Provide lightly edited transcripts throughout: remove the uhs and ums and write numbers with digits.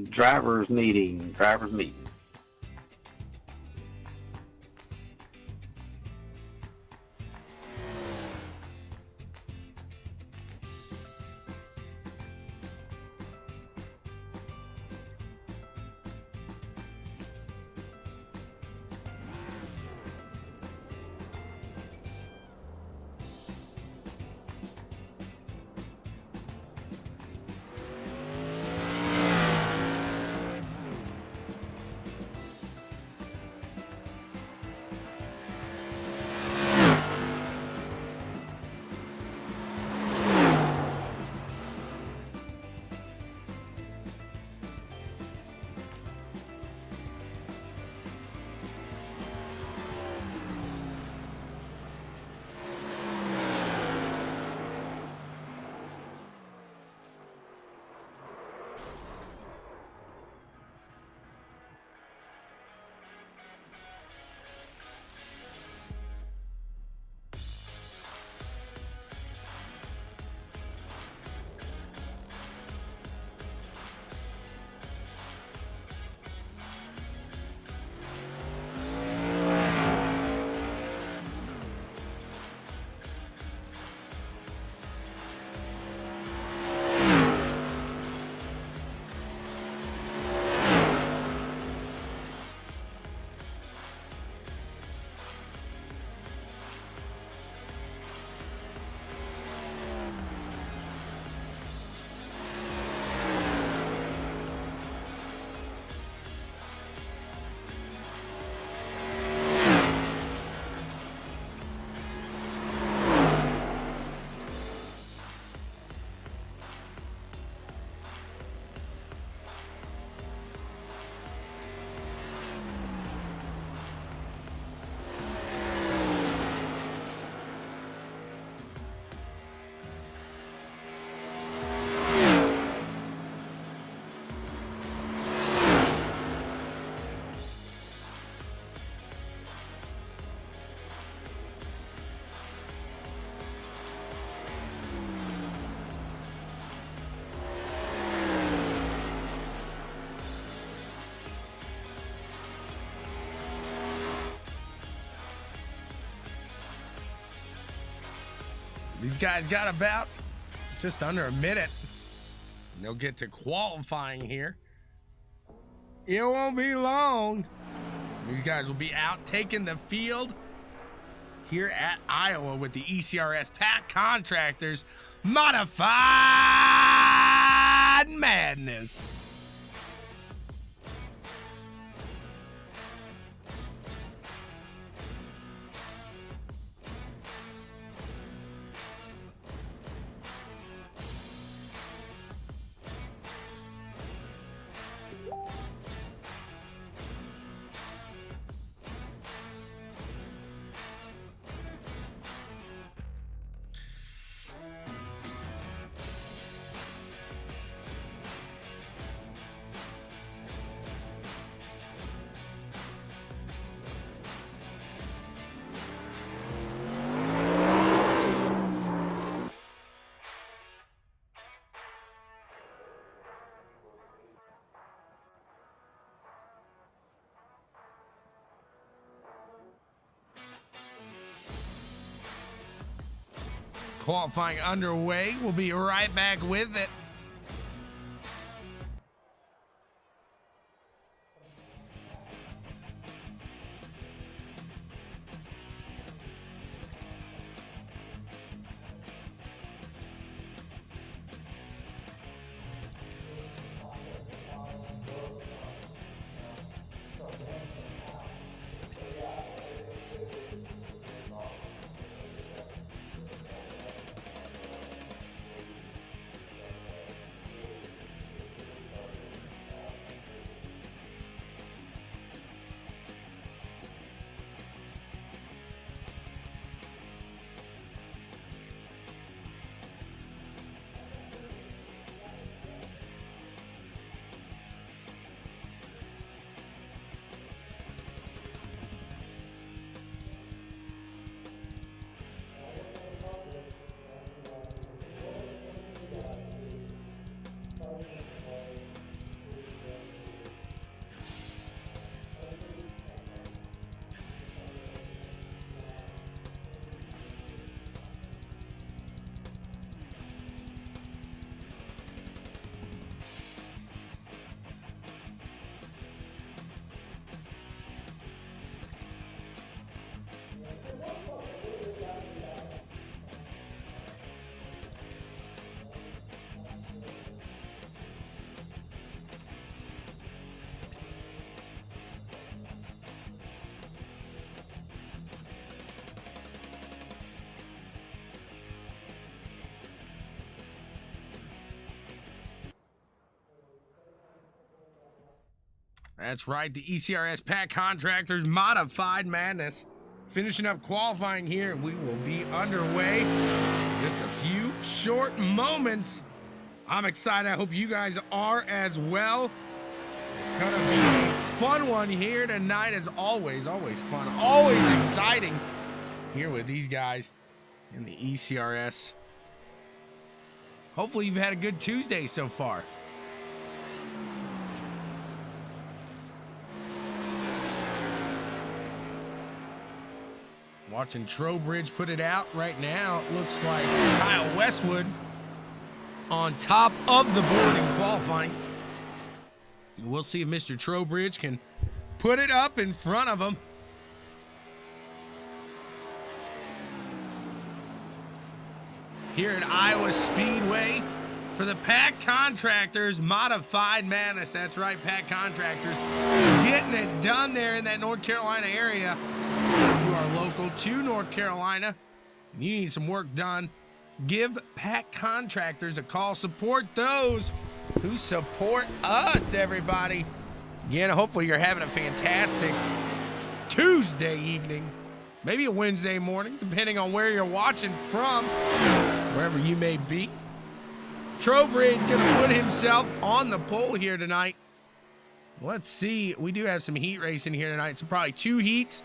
Drivers meeting. These guys got about just under a minute. They'll get to qualifying here. It won't be long. These guys will be out taking the field here at Iowa with the ECRS PAC Contractors Modified Madness. Qualifying underway. We'll be right back with it. That's right, the ECRS PAC Contractors Modified Madness. Finishing up qualifying here, and we will be underway in just a few short moments. I'm excited. I hope you guys are as well. It's going to be a fun one here tonight, as always. Always fun, always exciting here with these guys in the ECRS. Hopefully you've had a good Tuesday so far. Watching Trowbridge put it out right now. It looks like Kyle Westwood on top of the board in qualifying. We'll see if Mr. Trowbridge can put it up in front of him. Here at Iowa Speedway for the PAC Contractors Modified Madness. That's right, PAC Contractors getting it done there in that North Carolina area. If you are local to North Carolina, you need some work done, give PAC Contractors a call. Support those who support us, everybody. Again, hopefully you're having a fantastic Tuesday evening, maybe a Wednesday morning, depending on where you're watching from, wherever you may be. Trowbridge gonna put himself on the pole here tonight. Let's see, we do have some heat racing here tonight, so probably 2 heats.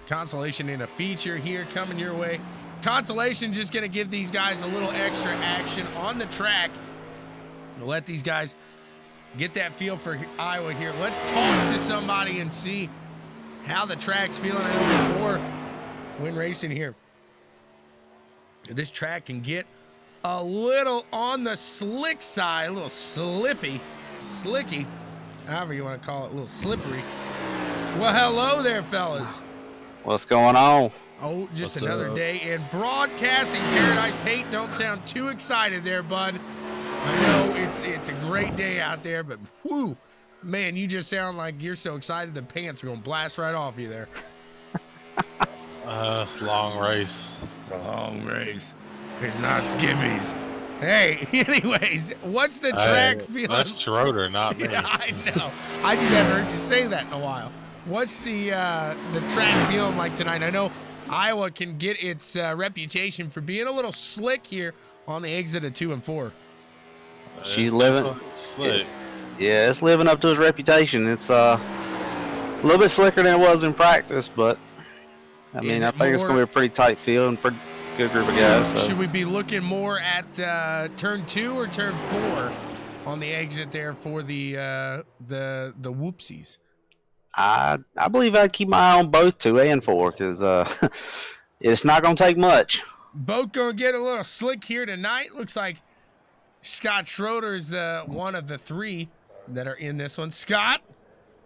Consolation in a feature here coming your way. Consolation just gonna give these guys a little extra action on the track. We'll let these guys get that feel for Iowa here. Let's talk to somebody and see how the track's feeling. I know before when racing here, this track can get a little on the slick side, a little slicky, however you want to call it, a little slippery. Well, hello there, fellas. What's going on? Oh, just another day in broadcasting paradise. Peyton, don't sound too excited there, bud. I know it's a great day out there, but whoo, man, you just sound like you're so excited the pants are gonna blast right off you there. Long race. It's a long race. It's not skimmies. Hey, anyways, what's the track feeling? That's Schroeder, not me. Yeah, I know. I just haven't heard you say that in a while. What's the track feeling like tonight? I know Iowa can get its reputation for being a little slick here on the exit of 2 and 4. She's living. Slick. Yeah, it's living up to its reputation. It's a little bit slicker than it was in practice, but I mean, I think it's going to be a pretty tight field and pretty good group of guys. So. Should we be looking more at turn 2 or turn 4 on the exit there for the whoopsies? I believe I'd keep my eye on both 2 and 4 because it's not going to take much. Both going to get a little slick here tonight. Looks like Scott Schroeder is the one of the 3 that are in this one. Scott,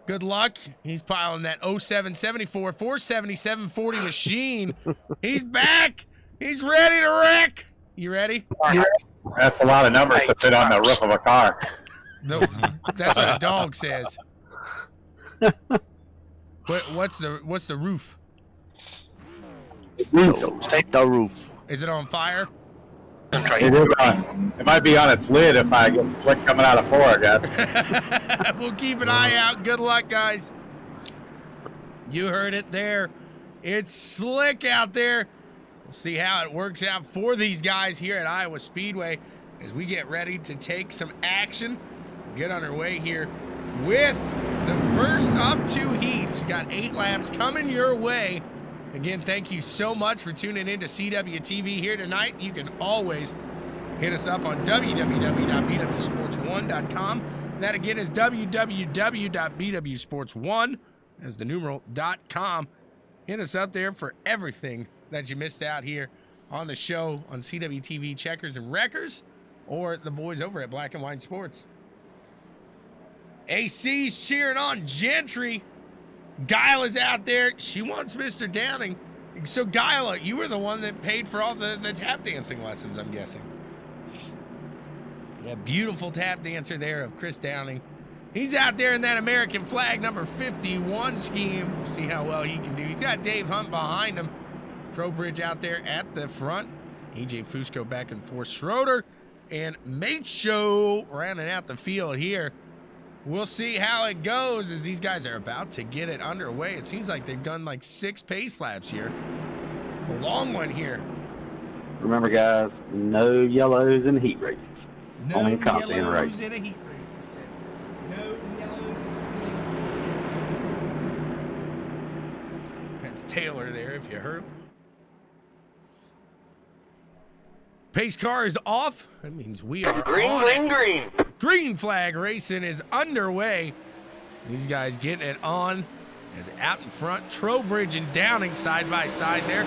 good luck. He's piling that 0774 477 40 machine. He's back. He's ready to wreck. You ready? That's a lot of numbers to fit on the roof of a car. That's what a dog says. What's the roof? The roof. Is it on fire? It is on. It might be on its lid if I get slick coming out of 4 again. We'll keep an eye out. Good luck, guys. You heard it there. It's slick out there. We'll see how it works out for these guys here at Iowa Speedway as we get ready to take some action. Get underway here with the first of 2 heats. Got 8 laps coming your way. Again, thank you so much for tuning in to CWTV here tonight. You can always hit us up on www.bwsports1.com. That again is www.bwsports1 as the numeral.com. Hit us up there for everything that you missed out here on the show on CWTV Checkers and Wreckers or the boys over at Black and White Sports. AC's cheering on Gentry. Guyla is out there. She wants Mr. Downing. So, Guyla, you were the one that paid for all the tap dancing lessons, I'm guessing. A beautiful tap dancer there of Chris Downing. He's out there in that American flag number 51 scheme. See how well he can do. He's got Dave Hunt behind him. Trowbridge out there at the front. EJ Fusco back and forth. Schroeder and Mate Show rounding out the field here we'll see how it goes as these guys are about to get it underway. It seems like they've done like 6 pace laps here. It's a long one here. Remember, guys, no yellows in heat races. No Only constant yellows race. in a heat race, he says. No yellows. That's Taylor there, if you heard. Pace car is off. That means we are on it. Green flag racing is underway. These guys getting it on. As out in front, Trowbridge and Downing side by side there.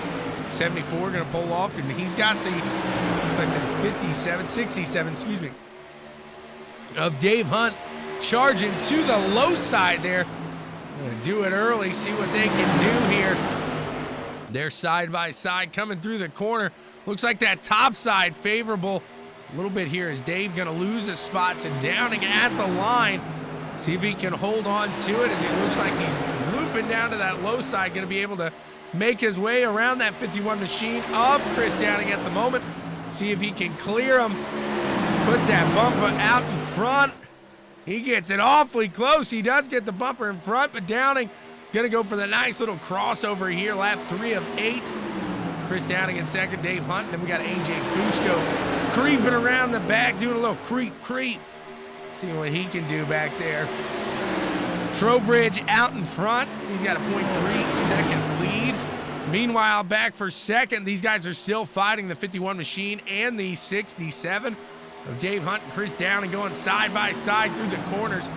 74 gonna pull off, and he's got the, looks like the 67, excuse me, of Dave Hunt charging to the low side there. Gonna do it early, see what they can do here. They're side by side coming through the corner. Looks like that top side favorable a little bit here. Is Dave gonna lose a spot to Downing at the line? See if he can hold on to it, as it looks like he's looping down to that low side, gonna be able to make his way around that 51 machine of Chris Downing at the moment. See if he can clear him. Put that bumper out in front. He gets it awfully close. He does get the bumper in front, but Downing gonna go for the nice little crossover here. Lap 3 of 8. Chris Downing in second, Dave Hunt. Then we got AJ Fusco creeping around the back, doing a little creep. See what he can do back there. Trowbridge out in front. He's got a 0.3 second lead. Meanwhile, back for second, these guys are still fighting the 51 machine and the 67 of Dave Hunt and Chris Downing going side by side through the corners.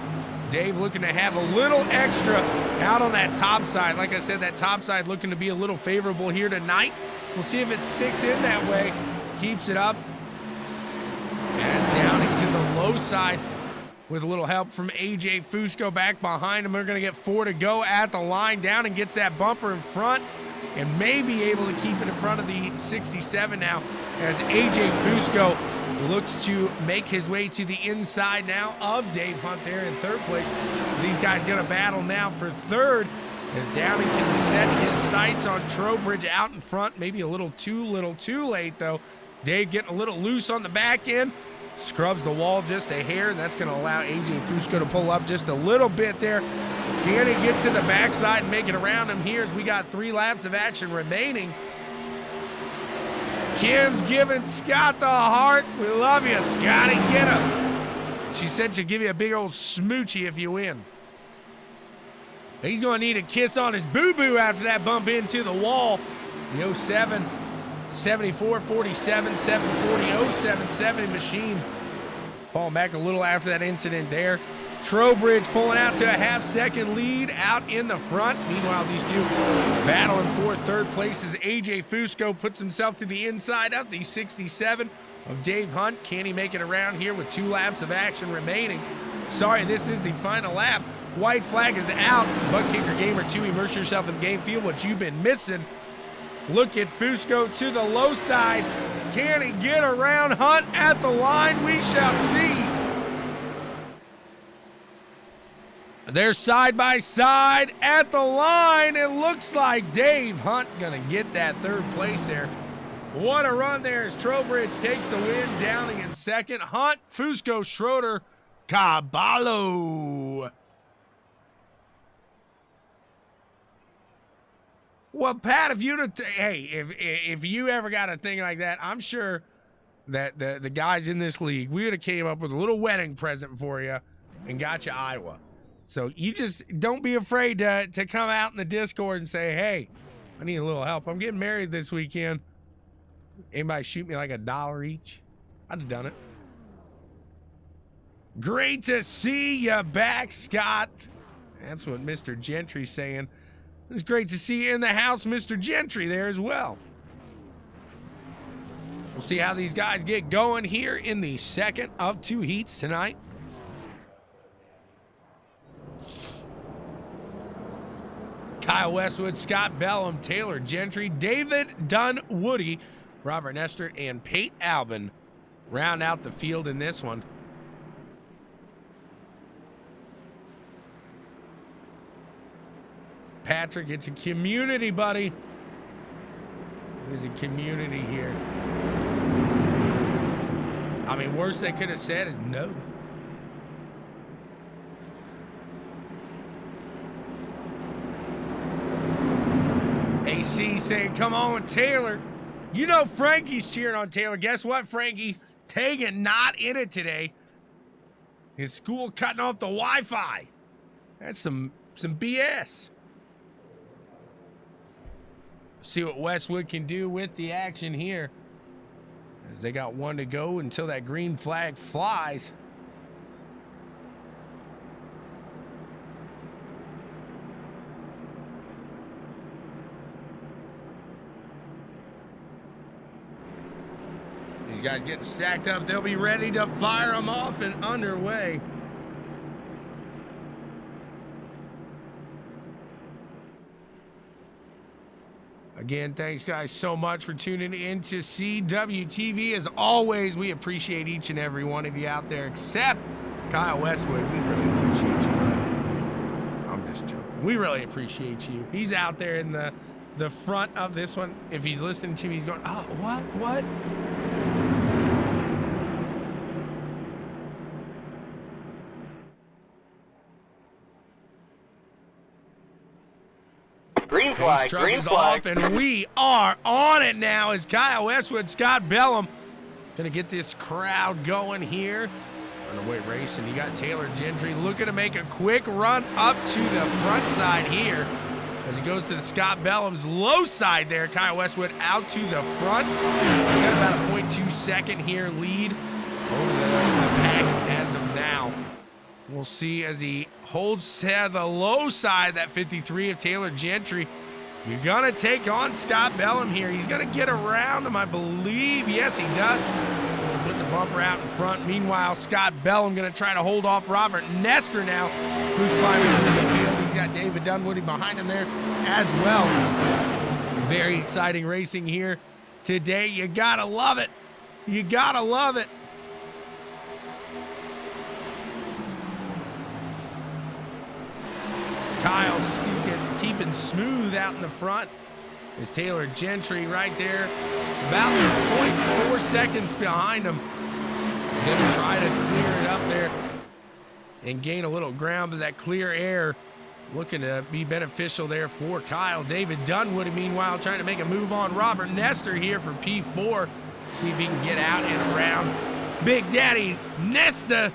Dave looking to have a little extra out on that top side. Like I said, that top side looking to be a little favorable here tonight. We'll see if it sticks in that way. Keeps it up. And Downing to the low side with a little help from AJ Fusco back behind him. We're going to get 4 to go at the line. Downing gets that bumper in front and may be able to keep it in front of the 67 now, as AJ Fusco looks to make his way to the inside now of Dave Hunt there in third place. So these guys going to battle now for third, as Downing can set his sights on Trowbridge out in front. Maybe a little too late, though. Dave getting a little loose on the back end. Scrubs the wall just a hair, and that's going to allow AJ Fusco to pull up just a little bit there. Can he get to the backside and make it around him here, as we got 3 laps of action remaining? Kim's giving Scott the heart. We love you, Scotty. Get him. She said she'll give you a big old smoochie if you win. He's going to need a kiss on his boo-boo after that bump into the wall. The 07, 74, 47, 740, 07, 70 machine. Falling back a little after that incident there. Trowbridge pulling out to a half-second lead out in the front. Meanwhile, these two battling for third place as AJ Fusco puts himself to the inside of the 67 of Dave Hunt. Can he make it around here with 2 laps of action remaining? Sorry, this is the final lap. White flag is out. ButtKicker Gamer 2, immerse yourself in game field, what you've been missing. Look at Fusco to the low side. Can he get around Hunt at the line? We shall see. They're side by side at the line. It looks like Dave Hunt gonna get that third place there. What a run there as Trowbridge takes the win. Downing in second. Hunt, Fusco, Schroeder, Caballo. Well, Pat, if you ever got a thing like that, I'm sure that the guys in this league, we would have came up with a little wedding present for you and got you Iowa. So you just don't be afraid to come out in the Discord and say, hey, I need a little help. I'm getting married this weekend. Anybody shoot me like $1 each? I'd have done it. Great to see you back, Scott. That's what Mr. Gentry's saying. It's great to see you in the house, Mr. Gentry, there as well. We'll see how these guys get going here in the second of 2 heats tonight. Kyle Westwood, Scott Bellum, Taylor Gentry, David Dunwoody, Robert Nestor, and Pate Albin round out the field in this one. Patrick, it's a community, buddy. It is a community here. I mean, worst they could have said is no. see saying, come on, Taylor. You know Frankie's cheering on Taylor. Guess what, Frankie? Tegan not in it today. His school cutting off the Wi-Fi. That's some BS. See what Westwood can do with the action here, as they got one to go until that green flag flies. These guys getting stacked up. They'll be ready to fire them off and underway. Again, thanks guys so much for tuning in to CWTV. As always, we appreciate each and every one of you out there, except Kyle Westwood. We really appreciate you, man. I'm just joking. We really appreciate you. He's out there in the front of this one. If he's listening to me, he's going, oh, what? Green flag, green flag. Off, and we are on it now as Kyle Westwood, Scott Bellum, gonna get this crowd going here. Underway racing. You got Taylor Gentry looking to make a quick run up to the front side here as he goes to the Scott Bellum's low side there. Kyle Westwood out to the front. We got about a 0.2 second here lead over the pack as of now. We'll see as he holds to the low side, that 53 of Taylor Gentry. You're going to take on Scott Bellum here. He's going to get around him, I believe. Yes, he does. Put the bumper out in front. Meanwhile, Scott Bellum going to try to hold off Robert Nestor now, who's climbing into the field. He's got David Dunwoody behind him there as well. Very exciting racing here today. You got to love it. You got to love it. Kyle keeping smooth out in the front is Taylor Gentry right there, about 0.4 seconds behind him. Gonna try to clear it up there and gain a little ground, but that clear air looking to be beneficial there for Kyle. David Dunwoody, meanwhile, trying to make a move on Robert Nestor here for P4. See if he can get out and around Big Daddy Nesta.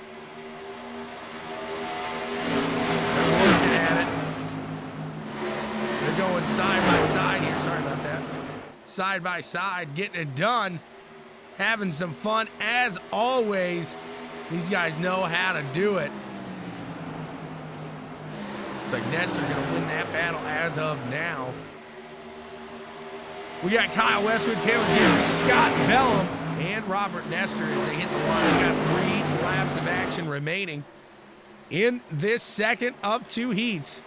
Going side by side here. Sorry about that. Side by side, getting it done. Having some fun as always. These guys know how to do it. Looks like Nestor gonna win that battle as of now. We got Kyle Westwood, Taylor Gentry, Scott Bellum, and Robert Nestor as they hit the line. We got 3 laps of action remaining in this second of 2 heats.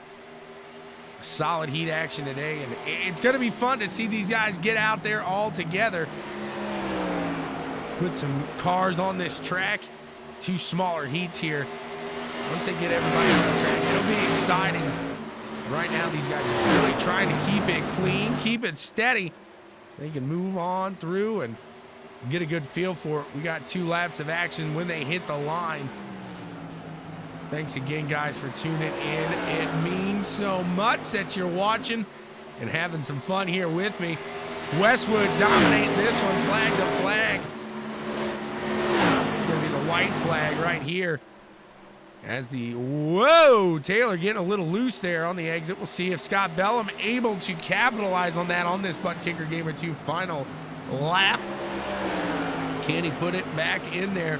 Solid heat action today, and it's going to be fun to see these guys get out there all together. Put some cars on this track. 2 smaller heats here. Once they get everybody on the track, it'll be exciting. Right now, these guys are really trying to keep it clean, keep it steady, so they can move on through and get a good feel for it. We got 2 laps of action when they hit the line. Thanks again, guys, for tuning in. It means so much that you're watching and having some fun here with me. Westwood dominating this one, flag to flag. It's going to be the white flag right here. As whoa, Taylor getting a little loose there on the exit. We'll see if Scott Bellum able to capitalize on that on this ButtKicker Gamer 2 final lap. Can he put it back in there?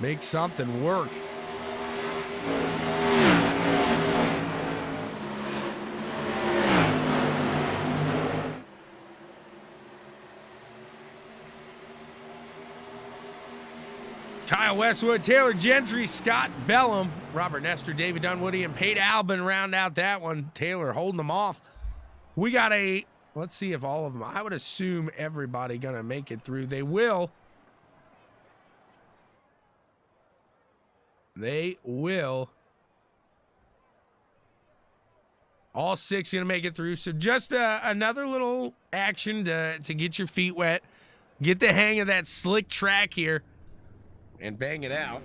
Make something work. Kyle Westwood, Taylor Gentry, Scott Bellum, Robert Nestor, David Dunwoody, and Peyton Albin round out that one. Taylor holding them off. We got let's see if all of them, I would assume everybody gonna make it through. They will. They will. All 6 gonna make it through. So just another little action to get your feet wet, get the hang of that slick track here, and bang it out.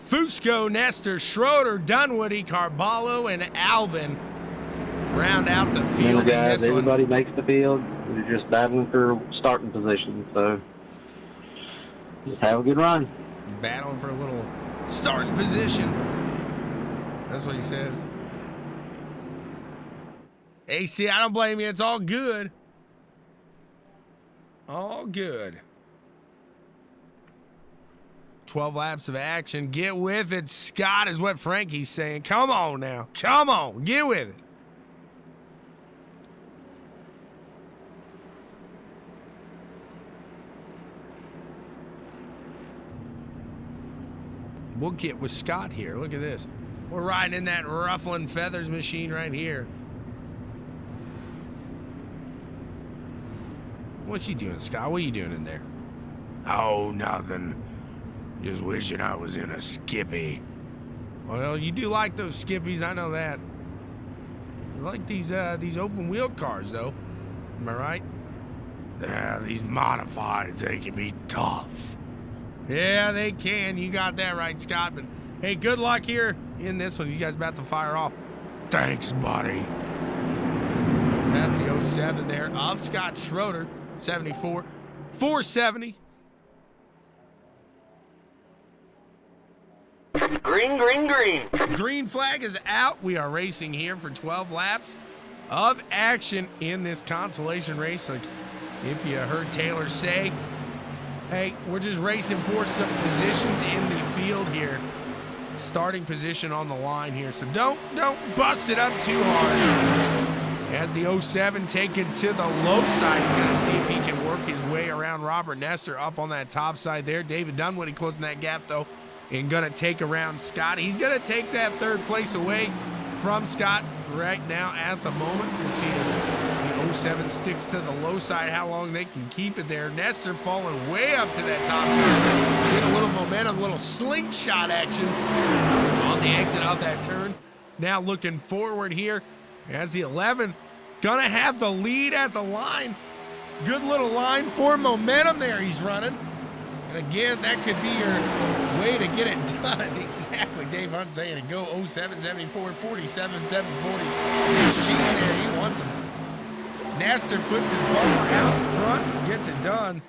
Fusco, Nestor, Schroeder, Dunwoody, Carballo, and Albin round out the field. Guys, everybody makes the field. We're just battling for starting position, so just have a good run. Battling for a little starting position. That's what he says. AC, I don't blame you. It's all good. All good. 12 laps of action. Get with it, Scott, is what Frankie's saying. Come on now. Come on. Get with it. We'll get with Scott here. Look at this. We're riding in that ruffling feathers machine right here. What you doing, Scott? What are you doing in there? Oh, nothing. Just wishing I was in a Skippy. Well, you do like those Skippies, I know that. You like these open wheel cars, though. Am I right? Yeah, these modifieds, they can be tough. Yeah, they can. You got that right, Scott. But hey, good luck here in this one. You guys about to fire off. Thanks, buddy. That's the 07 there of Scott Schroeder. 74. 470. Green, green, green. Green flag is out. We are racing here for 12 laps of action in this consolation race. Like if you heard Taylor say, hey, we're just racing for some positions in the field here. Starting position on the line here. So don't bust it up too hard. As the 07 taken to the low side, he's going to see if he can work his way around Robert Nestor up on that top side there. David Dunwoody closing that gap, though, and going to take around Scott. He's going to take that third place away from Scott right now at the moment. We'll see if the 07 sticks to the low side, how long they can keep it there. Nestor falling way up to that top side. Get a little momentum, a little slingshot action on the exit of that turn. Now looking forward here as the 11 gonna have the lead at the line. Good little line for momentum there he's running. And again, that could be your way to get it done. Exactly. Dave Hunt saying it. Go 07, 74, 47, 740. Machine there. He wants him. Nestor puts his bumper out front, gets it done.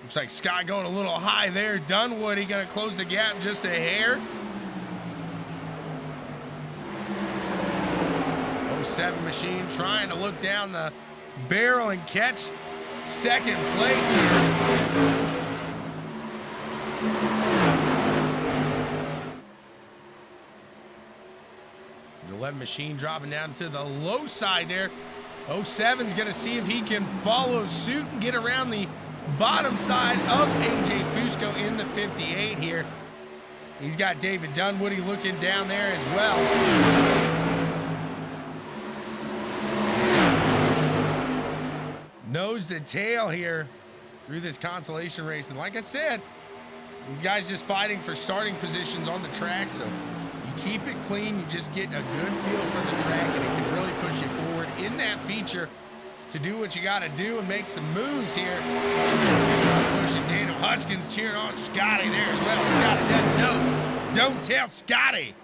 Looks like Scott going a little high there. Dunwoody going to close the gap just a hair. 07 machine trying to look down the barrel and catch second place here. The 11 machine dropping down to the low side there. 07's going to see if he can follow suit and get around the bottom side of AJ Fusco in the 58 here. He's got David Dunwoody looking down there as well. Nose to tail here through this consolation race. And like I said, these guys just fighting for starting positions on the track. So you keep it clean, you just get a good feel for the track, and it can really push you forward in that feature to do what you got to do and make some moves here. Pushing Daniel Hutchins cheering on Scotty there as well. Scotty doesn't know. Don't tell Scotty.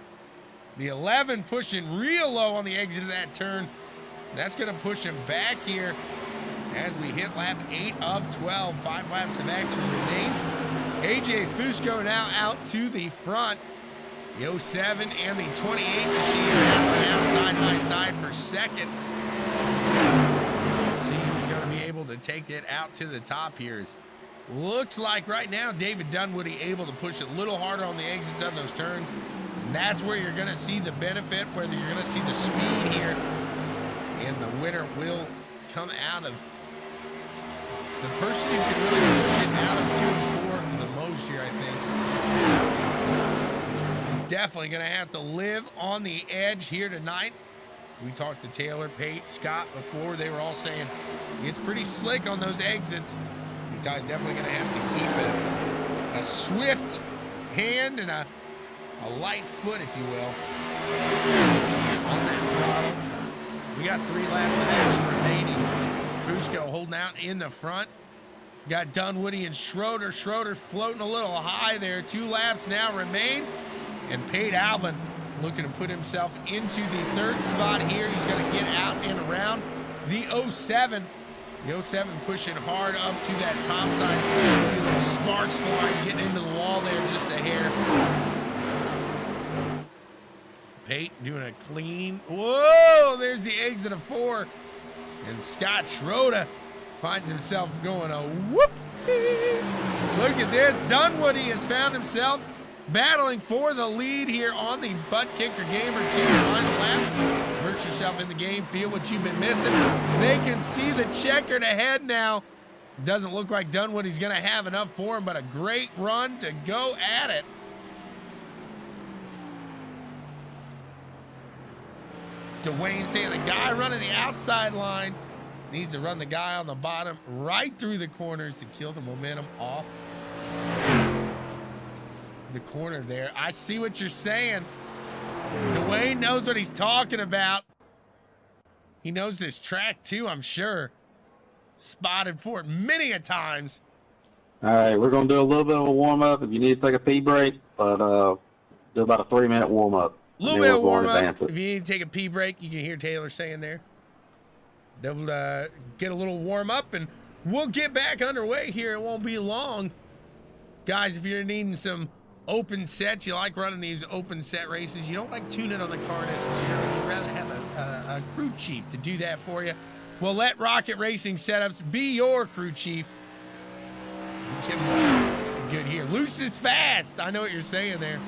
The 11 pushing real low on the exit of that turn. That's going to push him back here as we hit lap 8 of 12. 5 laps of action remain. AJ Fusco now out to the front. The 07 and the 28 machine are now side by side for second. Able to take it out to the top here. Looks like right now David Dunwoody able to push a little harder on the exits of those turns, and that's where you're going to see the benefit, whether you're going to see the speed here, and the winner will come out of the person who can really push it out of 2 and 4 the most here. I think definitely going to have to live on the edge here tonight We talked to Taylor, Peyton, Scott before. They were all saying it's pretty slick on those exits. The guy's definitely going to have to keep a swift hand and a light foot, if you will, on that throttle. We got 3 laps of action remaining. Fusco holding out in the front. Got Dunwoody and Schroeder. Schroeder floating a little high there. 2 laps now remain. And Pate Albin looking to put himself into the 3rd spot here. He's going to get out and around the 07. The 07 pushing hard up to that top side. See a little sparks flying, getting into the wall there just a hair. Pate doing a clean. Whoa, there's the exit of 4. And Scott Schroeder finds himself going a whoopsie. Look at this. Dunwoody has found himself battling for the lead here on the ButtKicker Gamer 2 final lap. Immerse yourself in the game. Feel what you've been missing. They can see the checkered ahead now. Doesn't look like Dunwoody's going to have enough for him, but a great run to go at it. Dwayne saying the guy running the outside line needs to run the guy on the bottom right through the corners to kill the momentum off the corner there. I see what you're saying. Dwayne knows what he's talking about. He knows this track too, I'm sure. Spotted for it many a times. All right, we're going to do a little bit of a warm-up if you need to take a pee break, but do about a 3-minute warm-up. A little bit of warm-up. If you need to take a pee break, you can hear Taylor saying there. They'll get a little warm-up, and we'll get back underway here. It won't be long. Guys, if you're needing some open sets, you like running these open set races, you don't like tuning on the harnesses, you'd rather have a crew chief to do that for you. Well, let Rocket Racing Setups be your crew chief. Good here. Loose is fast. I know what you're saying there.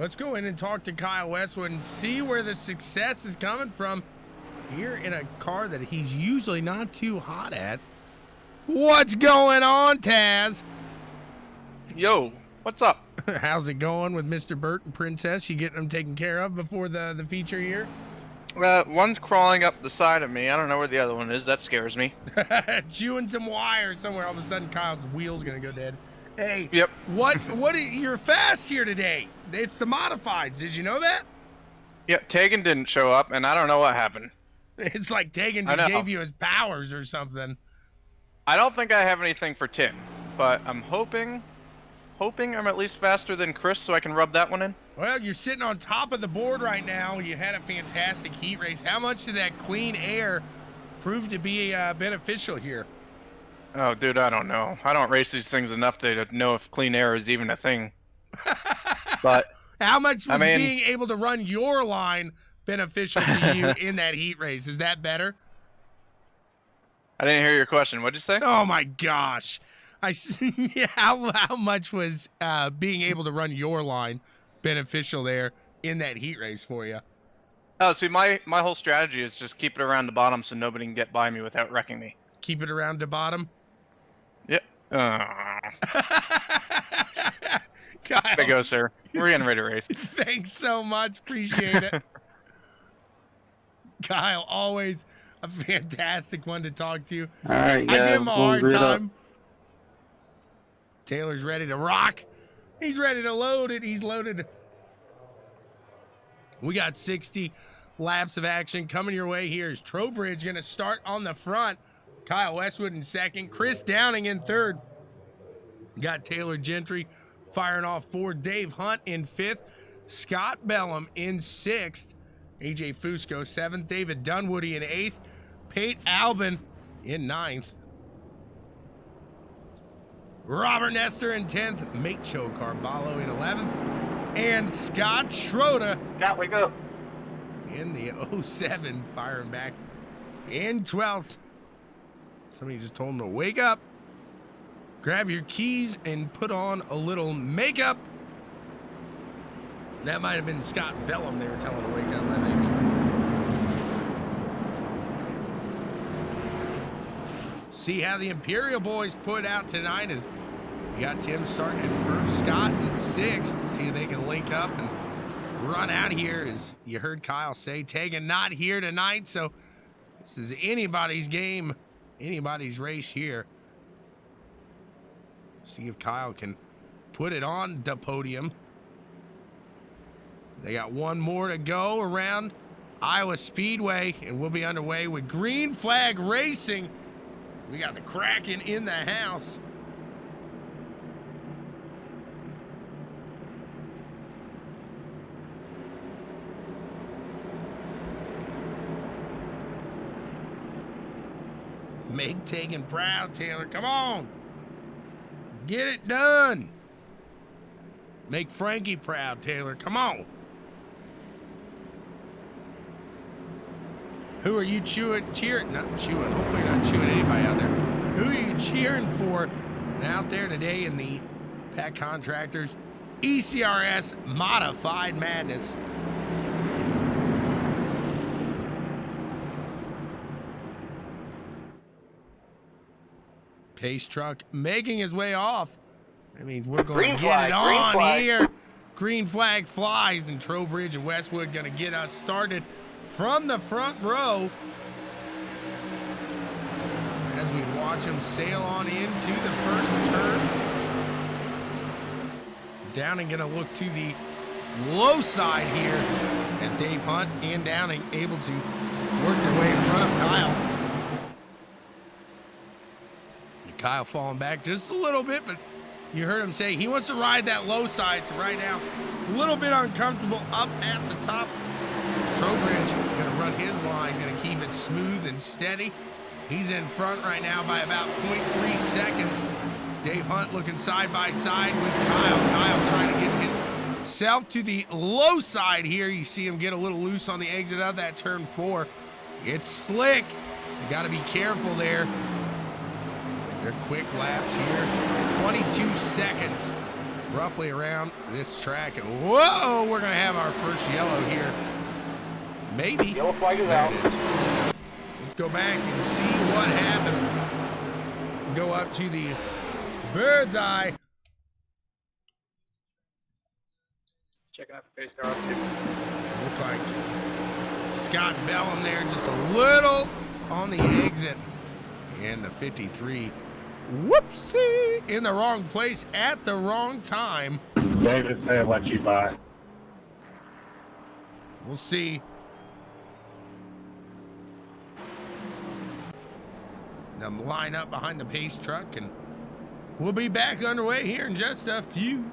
Let's go in and talk to Kyle Westwood and see where the success is coming from here in a car that he's usually not too hot at. What's going on, Taz? Yo, what's up? How's it going with Mr. Burt and Princess? You getting them taken care of before the feature here? One's crawling up the side of me. I don't know where the other one is. That scares me. Chewing some wire somewhere. All of a sudden, Kyle's wheel's gonna go dead. Hey, yep. You're fast here today. It's the modifieds. Did you know that? Yeah, Tegan didn't show up, and I don't know what happened. It's like Tegan just gave you his powers or something. I don't think I have anything for Tim, but I'm hoping hoping I'm at least faster than Chris so I can rub that one in. Well, you're sitting on top of the board right now. You had a fantastic heat race. How much did that clean air prove to be beneficial here? Oh, dude, I don't know. I don't race these things enough to know if clean air is even a thing. But how much was being able to run your line beneficial to you in that heat race? Is that better? I didn't hear your question. What'd you say? Oh my gosh. How much was being able to run your line beneficial there in that heat race for you? Oh, see, my whole strategy is just keep it around the bottom so nobody can get by me without wrecking me. Keep it around the bottom? Yep. Kyle. There you go, sir. We're getting ready to race. Thanks so much. Appreciate it. Kyle, always a fantastic one to talk to. All right, I guys. give him a hard grid time. up. Taylor's ready to rock. He's ready to load it. He's loaded. We got 60 laps of action coming your way here. Is Trowbridge going to start on the front? Kyle Westwood in second. Chris Downing in third. Got Taylor Gentry firing off fourth. Dave Hunt in fifth. Scott Bellum in sixth. AJ Fusco seventh. David Dunwoody in eighth. Pate Albin in ninth. Robert Nestor in 10th. Macho Carballo in 11th. And Scott Schroeder. Scott, wake up. In the 07, firing back in 12th. Somebody just told him to wake up. Grab your keys and put on a little makeup. That might have been Scott Bellum they were telling to wake up, I think. See how the Imperial boys put out tonight is you got Tim starting in first, Scott in sixth. See if they can link up and run out here. As you heard Kyle say, Tegan not here tonight, so this is anybody's game, anybody's race here. See if Kyle can put it on the podium. They got one more to go around Iowa Speedway, and we'll be underway with Green Flag Racing. We got the Kraken in the house. Make Tegan proud, Taylor. Come on. Get it done. Make Frankie proud, Taylor. Come on. Who are you cheering? Not chewing. Hopefully you're not chewing anybody out there. Who are you cheering for out there today in the PAC Contractors ECRS Modified Madness? Pace truck making his way off. That means we're going to get it on here. Green flag flies, and Trowbridge and Westwood going to get us started from the front row as we watch them sail on into the first turn. Downing going to look to the low side here, and Dave Hunt and Downing able to work their way in front of Kyle. Kyle falling back just a little bit, but you heard him say he wants to ride that low side, so right now a little bit uncomfortable up at the top. Trowbridge gonna run his line, gonna keep it smooth and steady. He's in front right now by about 0.3 seconds. Dave Hunt looking side by side with Kyle. Kyle trying to get himself to the low side here. You see him get a little loose on the exit of that turn 4. It's slick. You gotta be careful there. They're quick laps here. 22 seconds roughly around this track. And whoa, we're going to have our first yellow here. Maybe. Yellow flag is out. It is. Let's go back and see what happened. Go up to the bird's eye. Check out the pace car. Look like Scott Bellum there just a little on the exit. And the 53. Whoopsie! In the wrong place at the wrong time. David said what you buy. We'll see. Them line up behind the pace truck, and We'll be back underway here in just a few.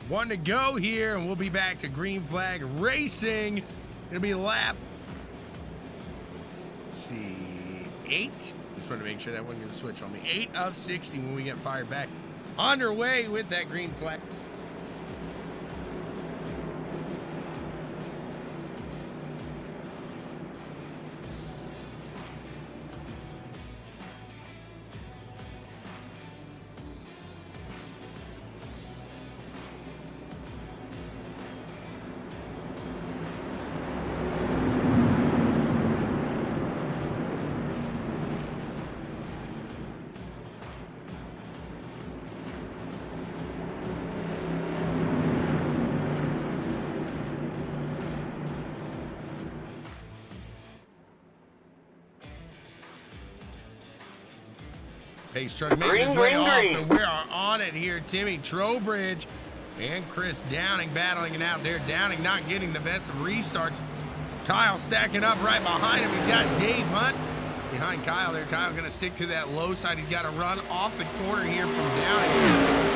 One to go here, and we'll be back to green flag racing. It'll be lap, let's see, 8. Just wanted to make sure that wasn't going to switch on me. 8 of 60 when we get fired back. Underway with that green flag. Pace truck making his way off, and we are on it here. Timmy Trowbridge and Chris Downing battling it out there. Downing not getting the best of restarts. Kyle stacking up right behind him. He's got Dave Hunt behind Kyle there. Kyle going to stick to that low side. He's got to run off the corner here from Downing.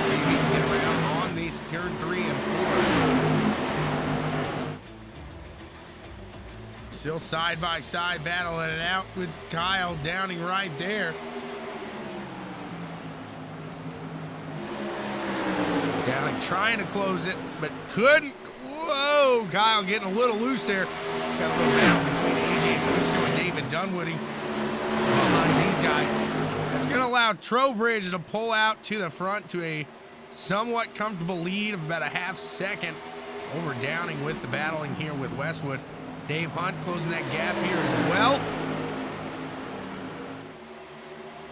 See if he can get around on these turn 3 and 4. Still side by side battling it out with Kyle Downing right there. Downing trying to close it, but couldn't. Whoa, Kyle getting a little loose there. Got a little battle between AJ Fusco and David Dunwoody behind these guys. That's going to allow Trowbridge to pull out to the front to a somewhat comfortable lead of about a half second over Downing with the battling here with Westwood. Dave Hunt closing that gap here as well.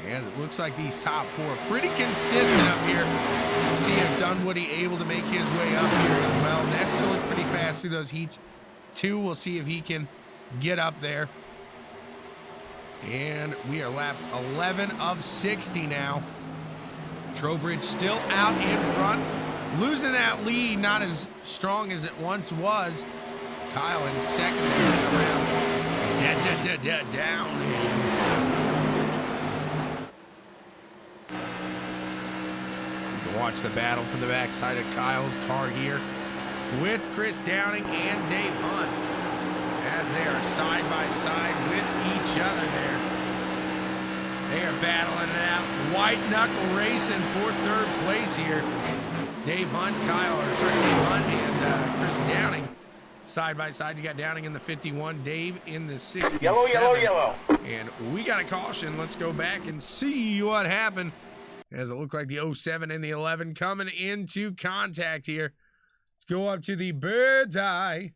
As it looks like these top 4 are pretty consistent up here. We'll see if Dunwoody able to make his way up here as well. Next to look pretty fast through those heats. 2, we'll see if he can get up there. And we are lap 11 of 60 now. Trowbridge still out in front. Losing that lead, not as strong as it once was. Kyle in second around. Down. Watch the battle from the backside of Kyle's car here with Chris Downing and Dave Hunt as they are side by side with each other there. They are battling it out. White knuckle racing for third place here. Dave Hunt, Dave Hunt and Chris Downing side by side. You got Downing in the 51, Dave in the 67. Yellow, yellow, yellow. And we got a caution. Let's go back and see what happened. As it looked like the 07 and the 11 coming into contact here. Let's go up to the bird's eye.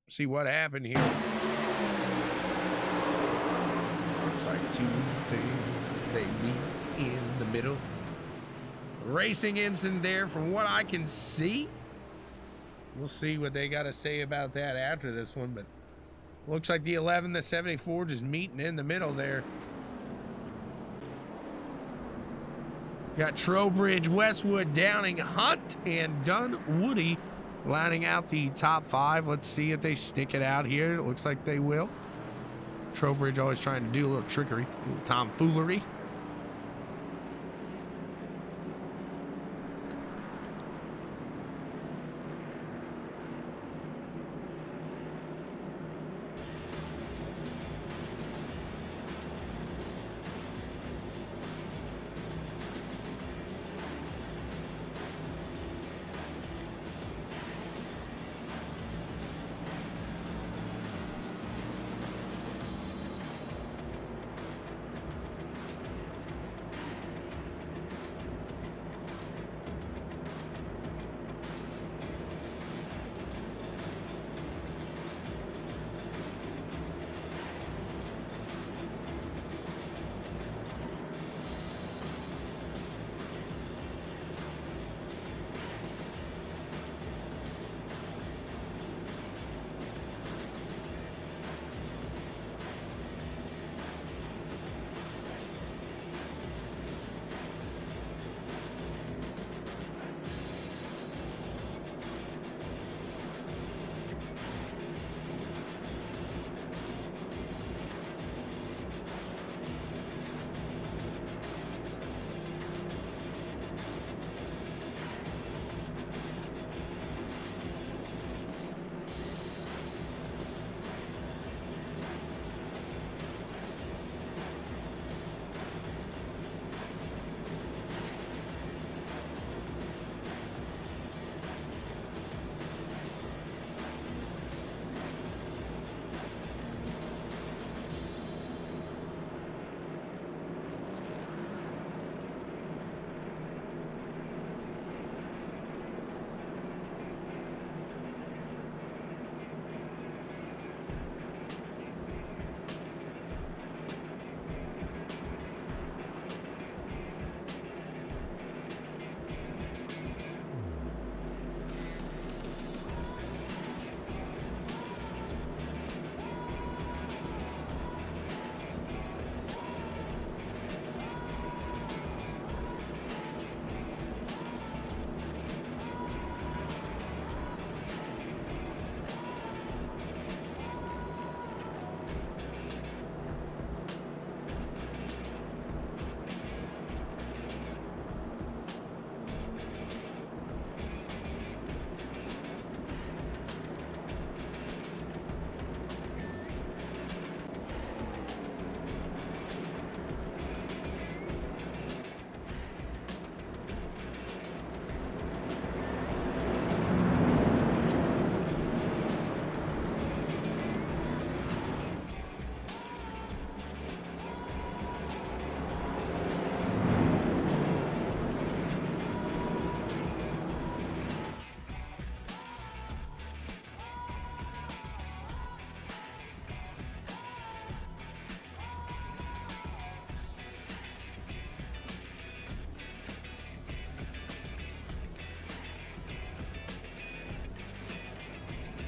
See what happened here. Looks like two things, they meet in the middle. Racing incident there from what I can see. We'll see what they got to say about that after this one, but looks like the 11, the 74 just meeting in the middle there. Got Trowbridge, Westwood, Downing, Hunt, and Dunwoody lining out the top 5. Let's see if they stick it out here. It looks like they will. Trowbridge always trying to do a little trickery, a little tomfoolery.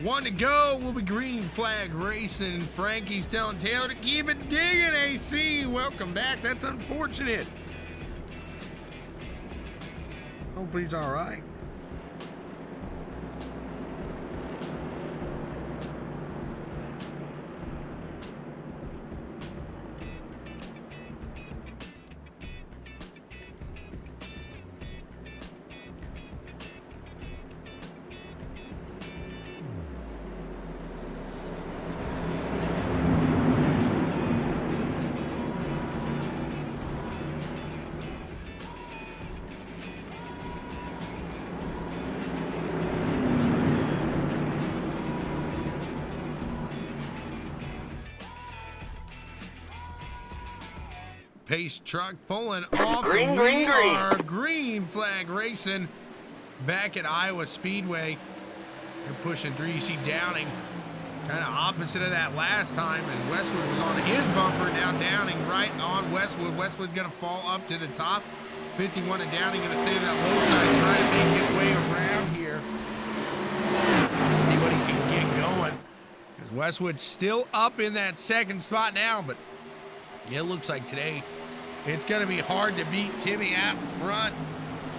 One to go will be green flag racing. Frankie's telling Taylor to keep it digging, AC. Welcome back. That's unfortunate. Hopefully he's all right. pace truck pulling off. Green, and green, we green. are green flag racing back at Iowa Speedway. They're pushing through. You see Downing kind of opposite of that last time as Westwood was on his bumper. Now Downing right on Westwood. Westwood going to fall up to the top. 51 and Downing going to stay to that low side, trying to make his way around here. See what he can get going. As Westwood's still up in that second spot now, but yeah, it looks like today it's going to be hard to beat Timmy out in front.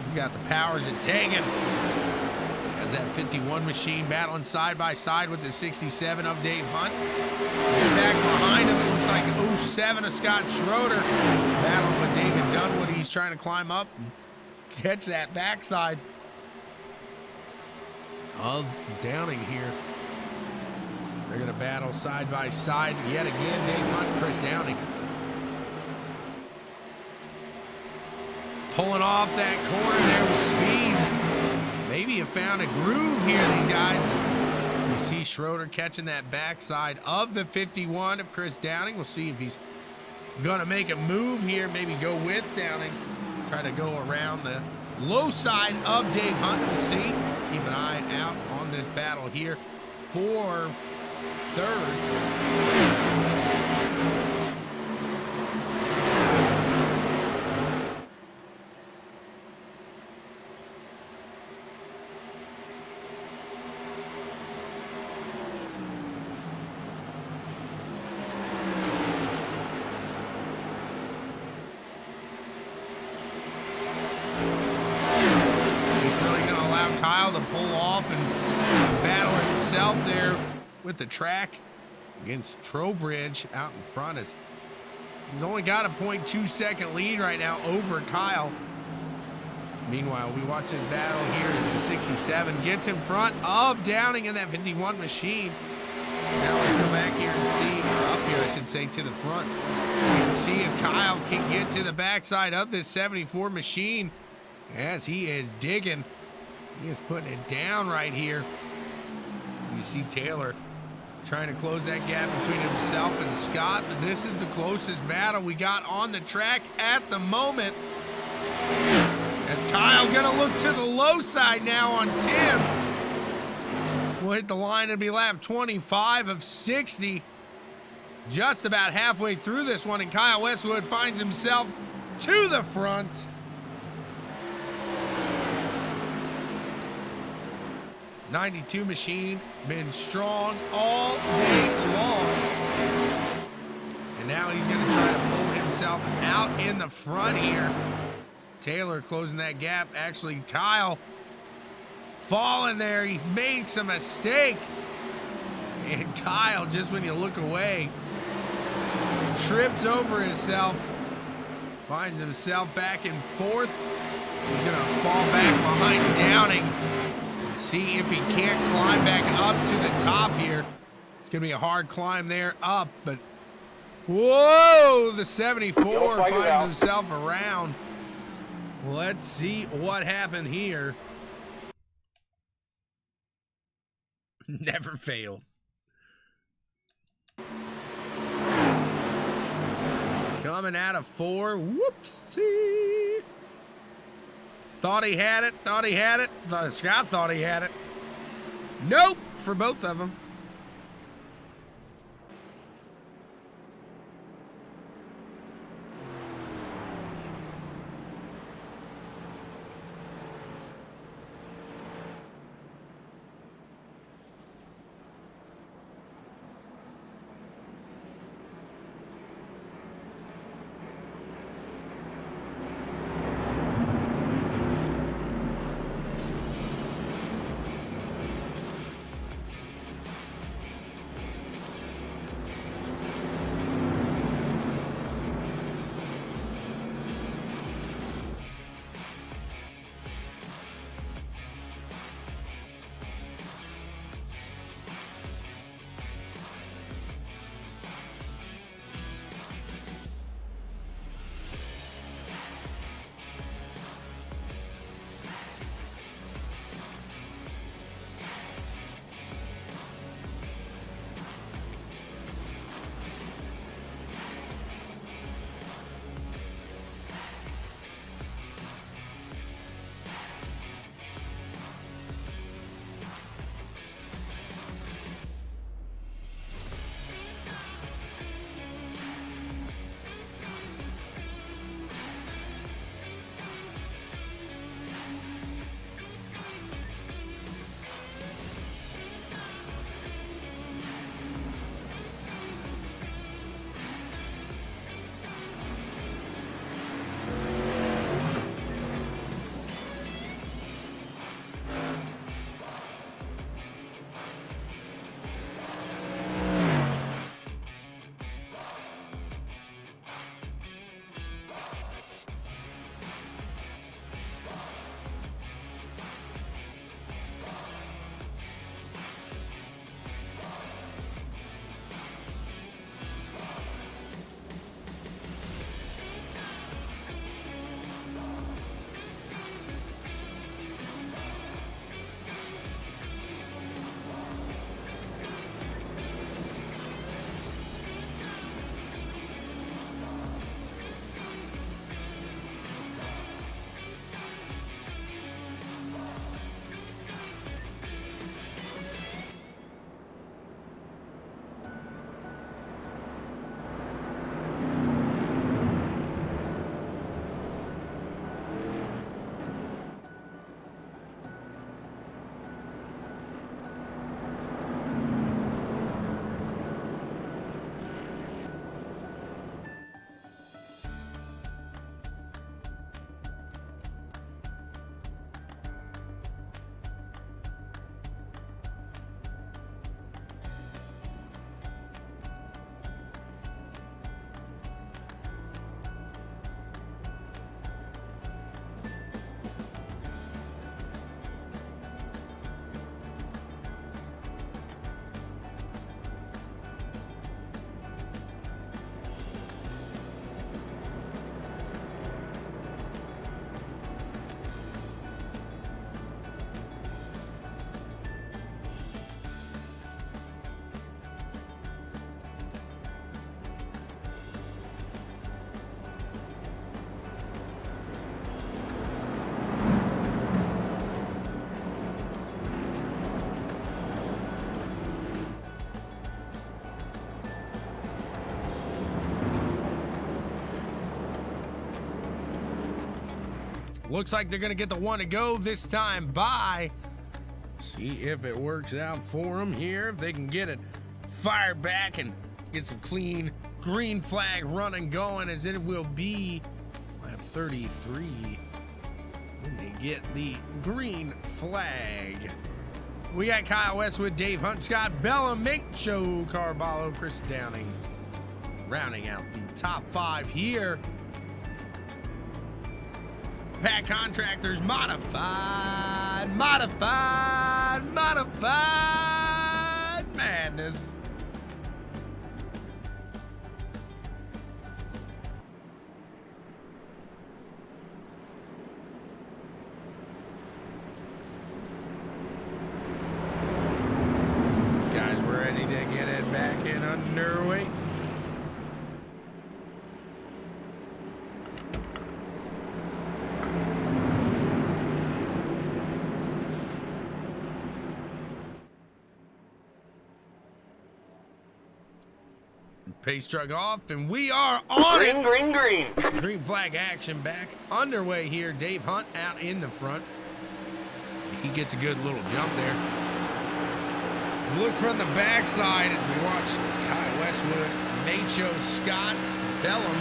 He's got the powers of Tegan. Has that 51 machine battling side by side with the 67 of Dave Hunt. And back behind him, it looks like 07 of Scott Schroeder battling with David Dunwoody. He's trying to climb up and catch that backside of Downing here. They're going to battle side by side yet again. Dave Hunt, Chris Downing. Pulling off that corner there with speed. Maybe have found a groove here, these guys. You see Schroeder catching that backside of the 51 of Chris Downing. We'll see if he's going to make a move here, maybe go with Downing. Try to go around the low side of Dave Hunt. We'll see. Keep an eye out on this battle here for third. Kyle to pull off and battle himself there with the track against Trowbridge out in front. As he's only got a 0.2 second lead right now over Kyle. Meanwhile, we watch this battle here as the 67 gets in front of Downing in that 51 machine. Now let's go back here and see, or up here I should say, to the front. And see if Kyle can get to the backside of this 74 machine as he is digging. He is putting it down right here. You see Taylor trying to close that gap between himself and Scott, but this is the closest battle we got on the track at the moment. As Kyle gonna look to the low side now on Tim. We'll hit the line and be lap 25 of 60. Just about halfway through this one, and Kyle Westwood finds himself to the front. '92 machine, been strong all day long. And now he's going to try to pull himself out in the front here. Taylor closing that gap. Actually, Kyle falling there. He makes a mistake. And Kyle, just when you look away, trips over himself. Finds himself back in fourth. He's going to fall back behind Downing. See if he can't climb back up to the top here. It's going to be a hard climb there up, but whoa, the 74 finds himself around. Let's see what happened here. Never fails. Coming out of 4. Whoopsie. Thought he had it. Scott thought he had it. Nope, for both of them. Looks like they're going to get the one to go this time by. See if it works out for them here. If they can get it fired back and get some clean green flag running going, as it will be lap 33 when they get the green flag. We got Kyle Westwood, Dave Hunt, Scott Bellum, Joe Carballo, Chris Downing rounding out the top 5 here. PAC Contractors Modified Madness. These guys ready to get it back in underway. Pace truck off, and we are on it. Green. Green flag action back underway here. Dave Hunt out in the front. He gets a good little jump there. Look from the backside as we watch Kyle Westwood, Macho, Scott Bellum,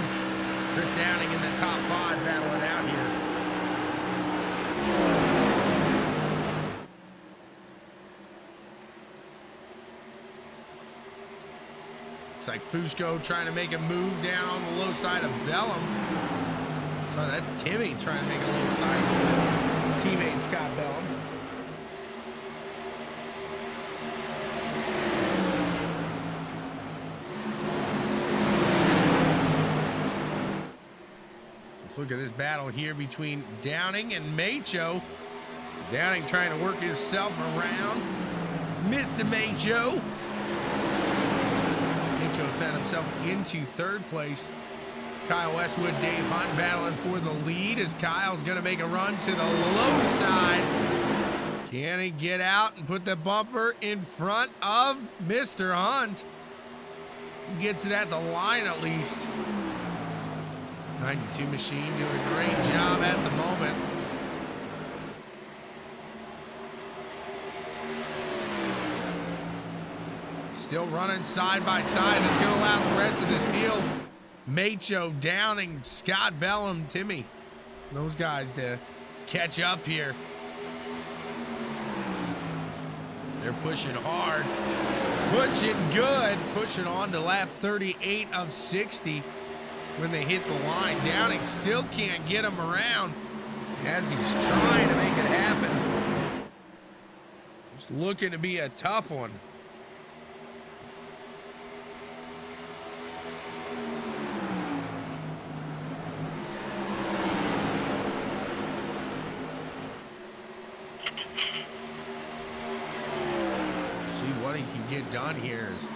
Chris Downing in the top 5 battling out here. It's like Fusco trying to make a move down on the low side of Bellum. So that's Timmy trying to make a low side of his teammate Scott Bellum. Let's look at this battle here between Downing and Macho. Downing trying to work himself around. Mr. Macho. Found himself into 3rd place. Kyle Westwood, Dave Hunt battling for the lead as Kyle's going to make a run to the low side. Can he get out and put the bumper in front of Mr. Hunt? He gets it at the line at least. 92 machine doing a great job at the moment. Still running side by side. That's going to allow the rest of this field. Macho, Downing, Scott Bellum, Timmy. Those guys to catch up here. They're pushing hard. Pushing good. Pushing on to lap 38 of 60 when they hit the line. Downing still can't get him around as he's trying to make it happen. It's looking to be a tough one. What he can get done here is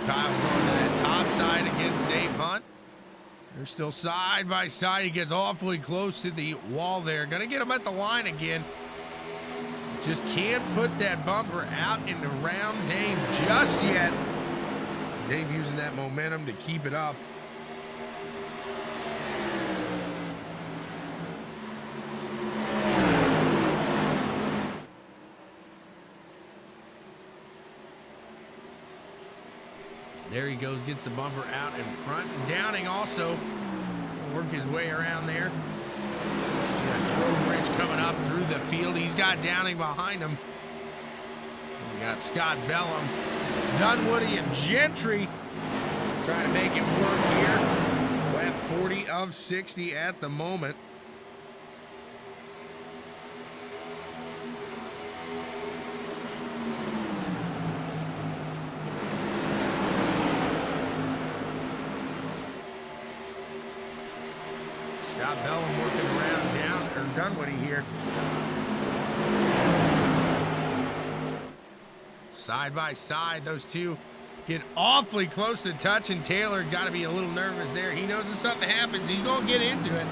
Kyle's going to that top side against Dave Hunt. They're still side by side. He gets awfully close to the wall there. Gonna get him at the line again. Just can't put that bumper out and around Dave just yet. Dave using that momentum to keep it up. There he goes, gets the bumper out in front. Downing also work his way around there. Got Trowbridge coming up through the field. He's got Downing behind him. We got Scott Bellum, Dunwoody, and Gentry trying to make it work here. Lap 40 of 60 at the moment. Scott Bellum working around Dunwoody here. Side by side, those two get awfully close to touch, and Taylor got to be a little nervous there. He knows if something happens, he's going to get into it.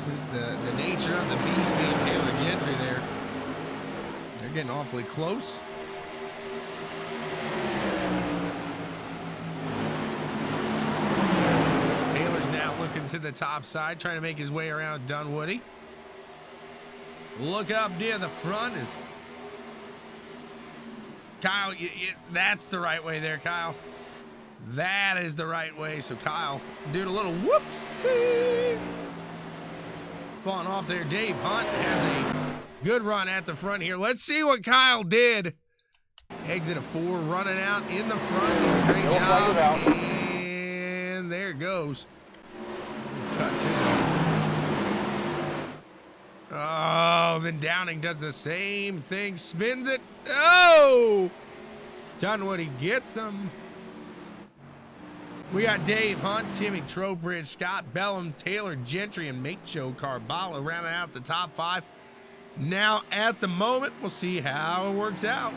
Just the nature of the beast being Taylor Gentry there. They're getting awfully close. Looking to the top side, trying to make his way around Dunwoody. Look up near the front is Kyle. That's the right way there, Kyle. That is the right way. So Kyle doing a little whoopsie. Falling off there. Dave Hunt has a good run at the front here. Let's see what Kyle did. Exit of 4, running out in the front. Great job. And there it goes. Cut to it. Oh, then Downing does the same thing. Spins it. Oh! Dunwoody gets him. We got Dave Hunt, Timmy Trowbridge, Scott Bellum, Taylor Gentry, and Macho Carballo rounding out the top 5. Now, at the moment, we'll see how it works out.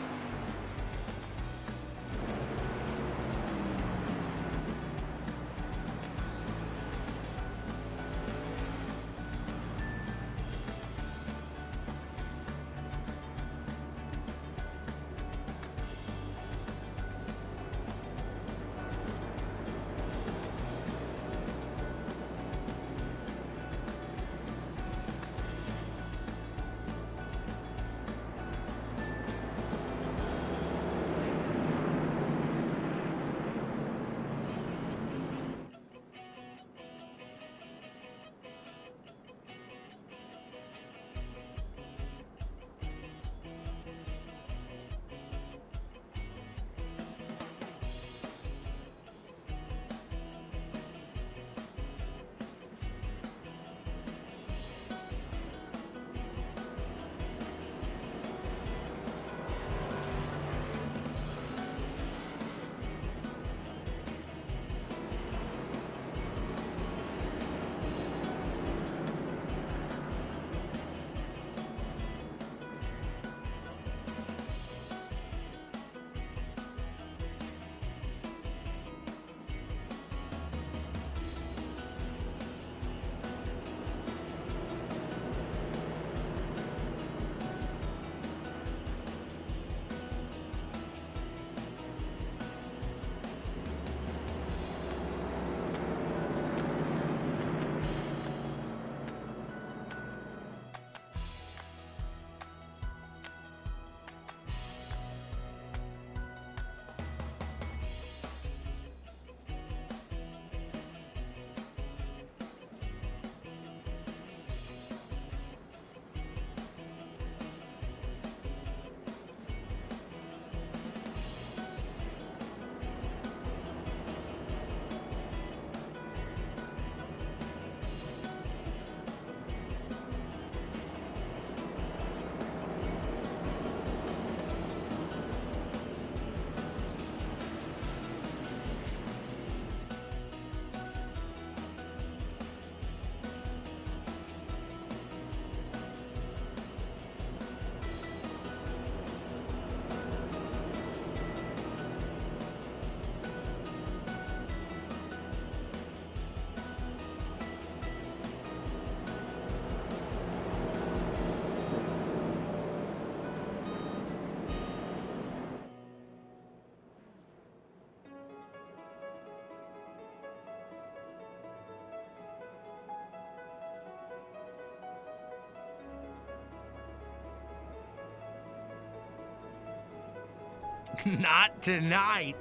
Not tonight.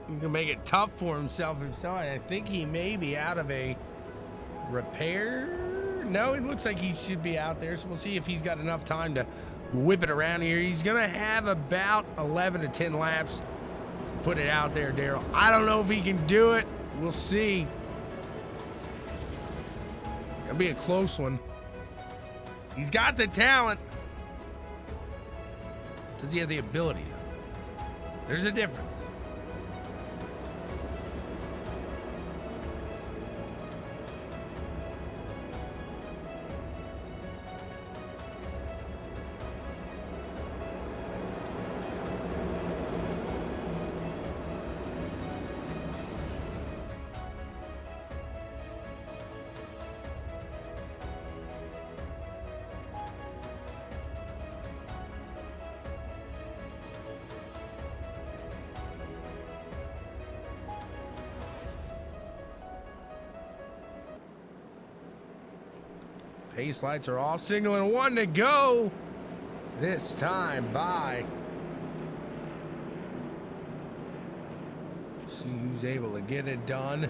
He can make it tough for himself inside. I think he may be out of a repair. No, it looks like he should be out there. So we'll see if he's got enough time to whip it around here. He's going to have about 11 to 10 laps to put it out there, Daryl. I don't know if he can do it. We'll see. It'll be a close one. He's got the talent. Does he have the ability, though? There's a difference. Pace lights are off, signaling 1 to go. This time by. See who's able to get it done.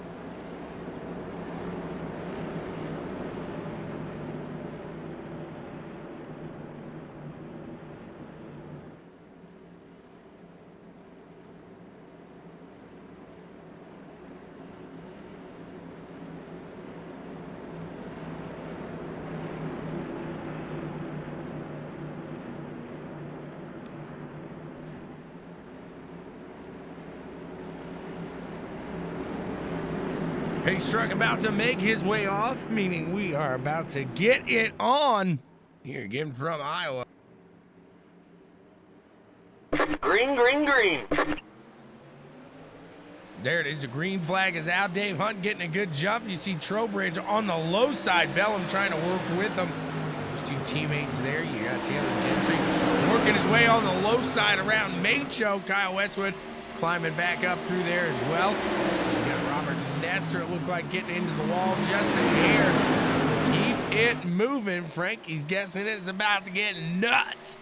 Pace truck about to make his way off, meaning we are about to get it on. Here, getting from Iowa. Green, green, green. There it is. The green flag is out. Dave Hunt getting a good jump. You see Trowbridge on the low side. Bellum trying to work with him. There's two teammates there. You got Taylor Gentry working his way on the low side around Macho. Kyle Westwood climbing back up through there as well. You got Robert Nestor, it looked like getting into the wall just a hair. Keep it moving. Frankie's guessing it's about to get nuts.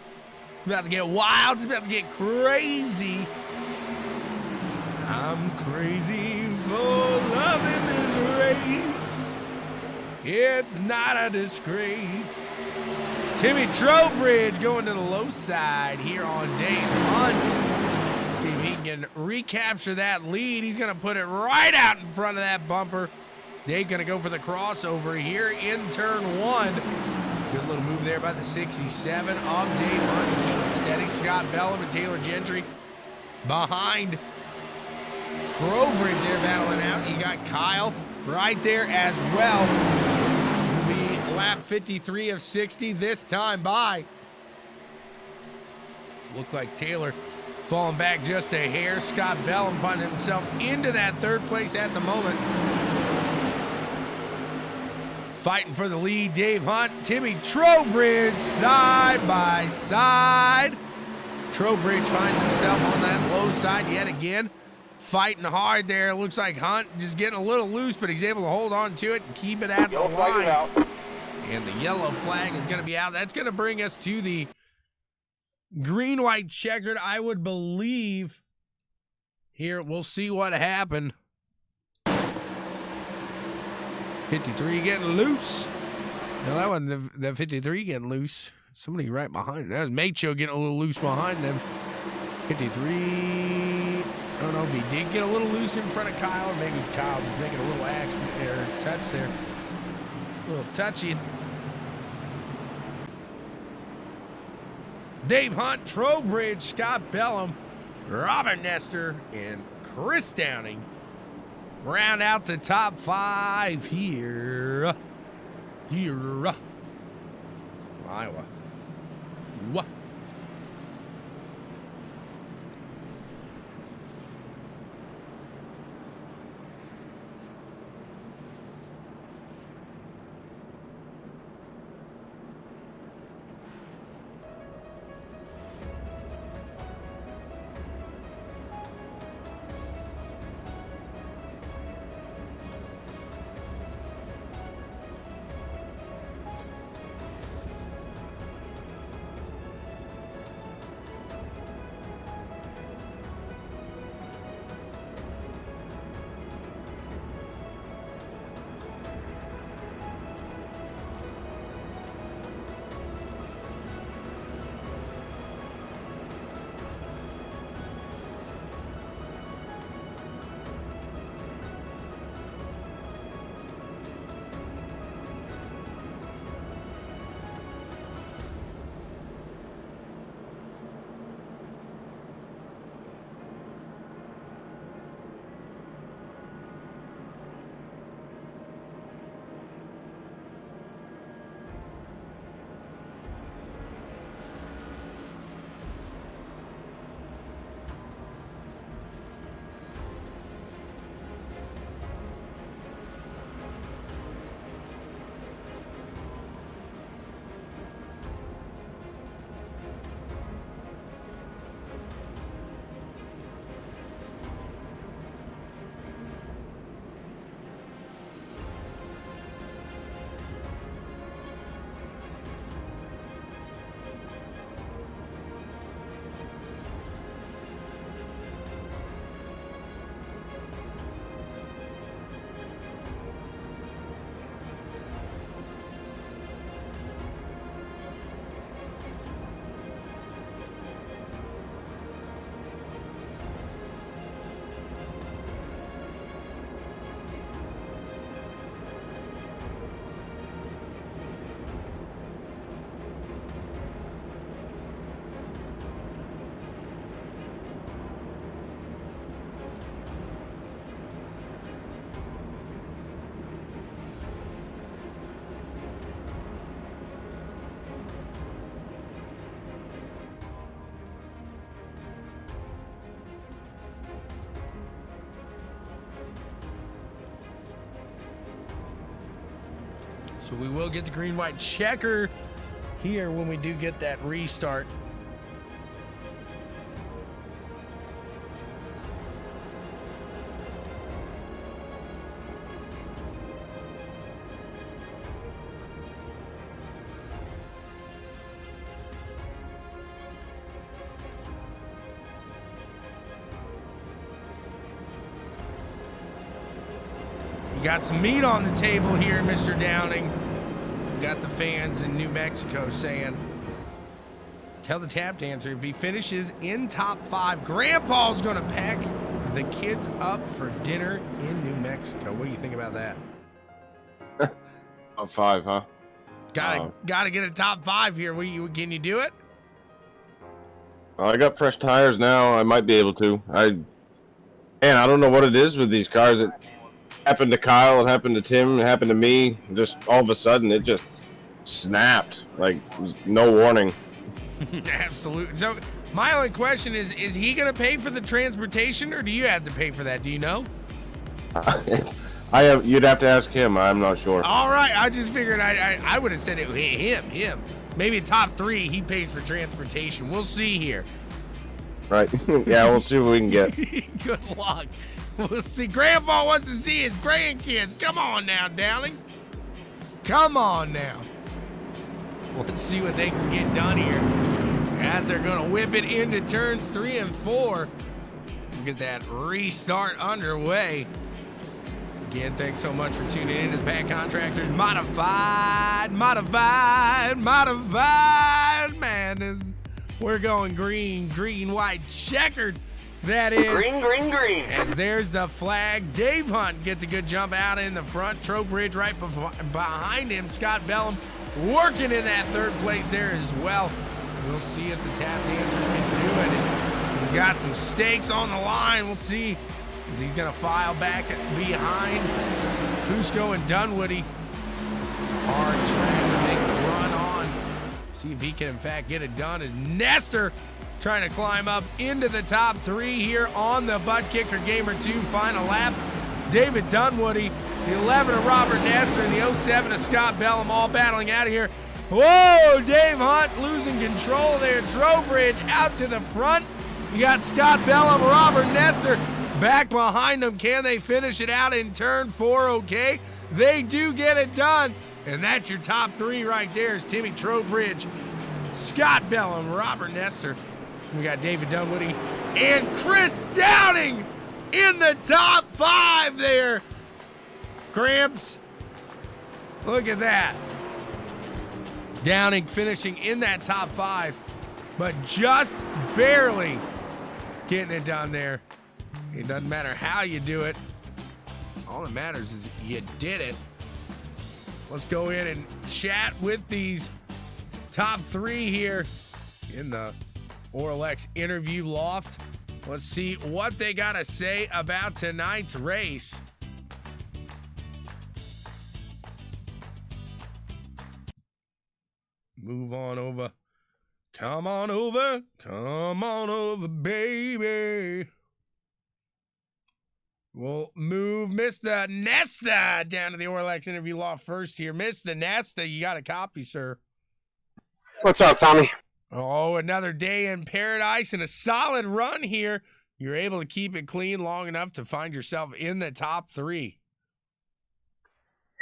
It's about to get wild. It's about to get crazy. I'm crazy for loving this race. It's not a disgrace. Timmy Trowbridge going to the low side here on Dave Hunt. See if he can recapture that lead. He's going to put it right out in front of that bumper. Dave going to go for the crossover here in turn 1. Good little move there by the 67 of Dave Hunt. Keep steady. Scott Bellum and Taylor Gentry behind Trowbridge there battling out. You got Kyle right there as well. Will be lap 53 of 60 this time by. Look like Taylor falling back just a hair. Scott Bellum finding himself into that third place at the moment. Fighting for the lead, Dave Hunt, Timmy Trowbridge side by side. Trowbridge finds himself on that low side yet again. Fighting hard there. Looks like Hunt just getting a little loose, but he's able to hold on to it and keep it at the line. And the yellow flag is going to be out. That's going to bring us to the green, white, checkered, I would believe. Here, we'll see what happened. 53 getting loose. No, that wasn't the 53 getting loose. Somebody right behind. That was Macho getting a little loose behind them. 53. I don't know if he did get a little loose in front of Kyle, or maybe Kyle just making a little accident there, touch there. A little touchy. Dave Hunt, Trowbridge, Scott Bellum, Robert Nestor, and Chris Downing round out the top 5 here. Iowa. What? So we will get the green-white checker here when we do get that restart. Got some meat on the table here, Mr. Downing. Got the fans in New Mexico saying, tell the tap dancer if he finishes in top 5, Grandpa's gonna pack the kids up for dinner in New Mexico. What do you think about that? Top 5, huh? Gotta get a top 5 here. Can you do it? Well, I got fresh tires now. I might be able to. I don't know what it is with these cars. It happened to Kyle, it happened to Tim, it happened to me. Just all of a sudden, it just snapped. Like, no warning. Absolutely. So, my only question is he going to pay for the transportation, or do you have to pay for that? Do you know? You'd have to ask him. I'm not sure. All right. I just figured I would have said it. Him. Maybe top 3, he pays for transportation. We'll see here. Right. Yeah, we'll see what we can get. Good luck. We'll see. Grandpa wants to see his grandkids. Come on now, Dowling. Come on now. Let's see what they can get done here as they're going to whip it into turns 3 and 4. Get that restart underway. Again, thanks so much for tuning in to the PAC Contractors Modified Madness. We're going green, white, checkered. That is Green. As there's the flag. Dave Hunt gets a good jump out in the front. Trowbridge right behind him. Scott Bellum working in that 3rd place there as well. We'll see if the tap dancer can do it. He's got some stakes on the line. We'll see as he's going to file back behind Fusco and Dunwoody. It's a hard track to make the run on. See if he can, in fact, get it done as Nestor trying to climb up into the top 3 here on the ButtKicker Gamer 2 final lap. David Dunwoody, the 11 of Robert Nestor, and the 07 of Scott Bellum all battling out of here. Whoa, Dave Hunt losing control there. Trowbridge out to the front. You got Scott Bellum, Robert Nestor back behind them. Can they finish it out in turn 4? Okay, they do get it done. And that's your top 3 right there is Timmy Trowbridge, Scott Bellum, Robert Nestor. We got David Dunwoody and Chris Downing in the top 5 there. Gramps, look at that. Downing finishing in that top 5, but just barely getting it done there. It doesn't matter how you do it. All that matters is you did it. Let's go in and chat with these top 3 here in the Auralex interview loft. Let's see what they got to say about tonight's race. Move on over. Come on over. Come on over, baby. We'll move Mr. Nesta down to the Auralex interview loft first here. Mr. Nesta, you got a copy, sir. What's up, Tommy? Oh, another day in paradise and a solid run here. You're able to keep it clean long enough to find yourself in the top 3.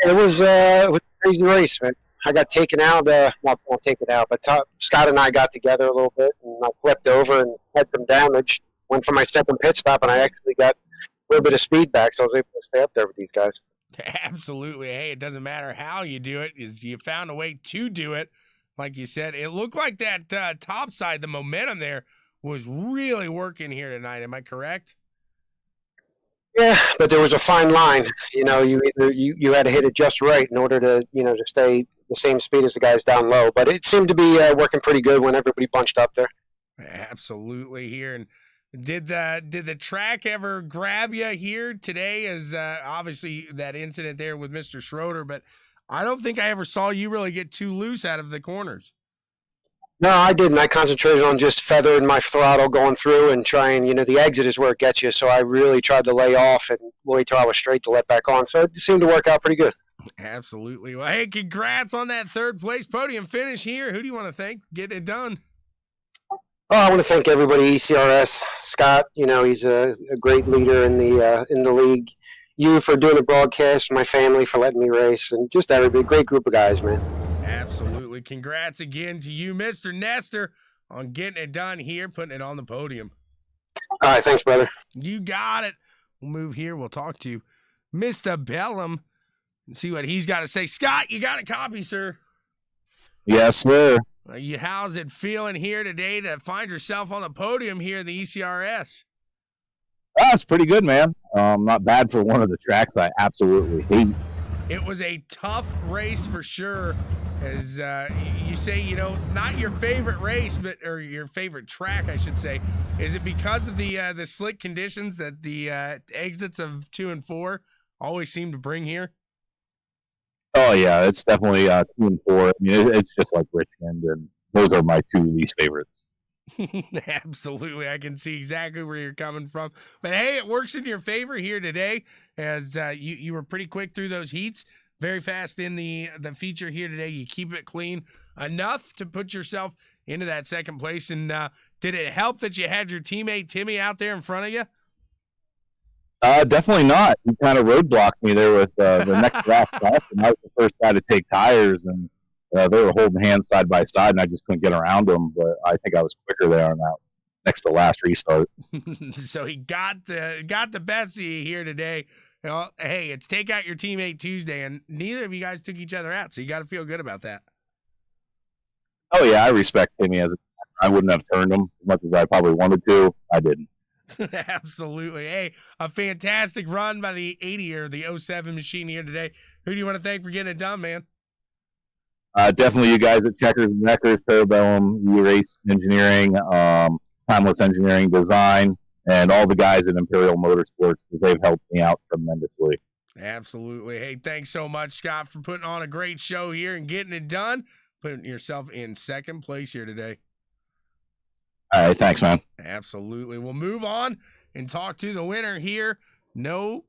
It was a crazy race, man. I got taken out, not taken out, but Scott and I got together a little bit, and I flipped over and had some damage. Went for my 2nd pit stop, and I actually got a little bit of speed back, so I was able to stay up there with these guys. Absolutely. Hey, it doesn't matter how you do it, is you found a way to do it. Like you said, it looked like that top side, the momentum there was really working here tonight. Am I correct? Yeah, but there was a fine line. You know, you had to hit it just right in order to, to stay the same speed as the guys down low. But it seemed to be working pretty good when everybody bunched up there. Absolutely here. And did the track ever grab you here today? As obviously that incident there with Mr. Schroeder, but I don't think I ever saw you really get too loose out of the corners. No, I didn't. I concentrated on just feathering my throttle going through and trying, the exit is where it gets you. So I really tried to lay off and wait till I was straight to let back on. So it seemed to work out pretty good. Absolutely. Well, hey, congrats on that third place podium finish here. Who do you want to thank getting it done? Oh, I want to thank everybody, ECRS, Scott. He's a great leader in the league. You for doing the broadcast, my family for letting me race, and just everybody. Great group of guys, man. Absolutely. Congrats again to you, Mr. Nestor, on getting it done here, putting it on the podium. All right, thanks, brother. You got it. We'll move here. We'll talk to Mr. Bellum and see what he's got to say. Scott, you got a copy, sir? Yes, sir. How's it feeling here today to find yourself on the podium here in the ECRS? That's pretty good, man. Not bad for one of the tracks I absolutely hate. It was a tough race for sure. As you say, not your favorite race, or your favorite track, I should say. Is it because of the slick conditions that the exits of 2 and 4 always seem to bring here? Oh yeah, it's definitely 2 and 4. I mean, it's just like Richmond, and those are my 2 least favorites. Absolutely, I can see exactly where you're coming from. But hey, it works in your favor here today, as you were pretty quick through those heats, very fast in the feature here today. You keep it clean enough to put yourself into that second place. And did it help that you had your teammate Timmy out there in front of you? Definitely not. He kind of roadblocked me there with the next last stop, and I was the first guy to take tires, and they were holding hands side by side, and I just couldn't get around them. But I think I was quicker there on that next to last restart. So he got the best of you here today. Hey, it's Take Out Your Teammate Tuesday, and neither of you guys took each other out, so you got to feel good about that. Oh yeah, I respect Timmy. I wouldn't have turned him as much as I probably wanted to. I didn't. Absolutely. Hey, a fantastic run by the 80 or the 07 machine here today. Who do you want to thank for getting it done, man? Definitely you guys at Checkers and Neckers, Parabellum, E-Race Engineering, Timeless Engineering Design, and all the guys at Imperial Motorsports, because they've helped me out tremendously. Absolutely. Hey, thanks so much, Scott, for putting on a great show here and getting it done, putting yourself in second place here today. All right, thanks, man. Absolutely. We'll move on and talk to the winner here. No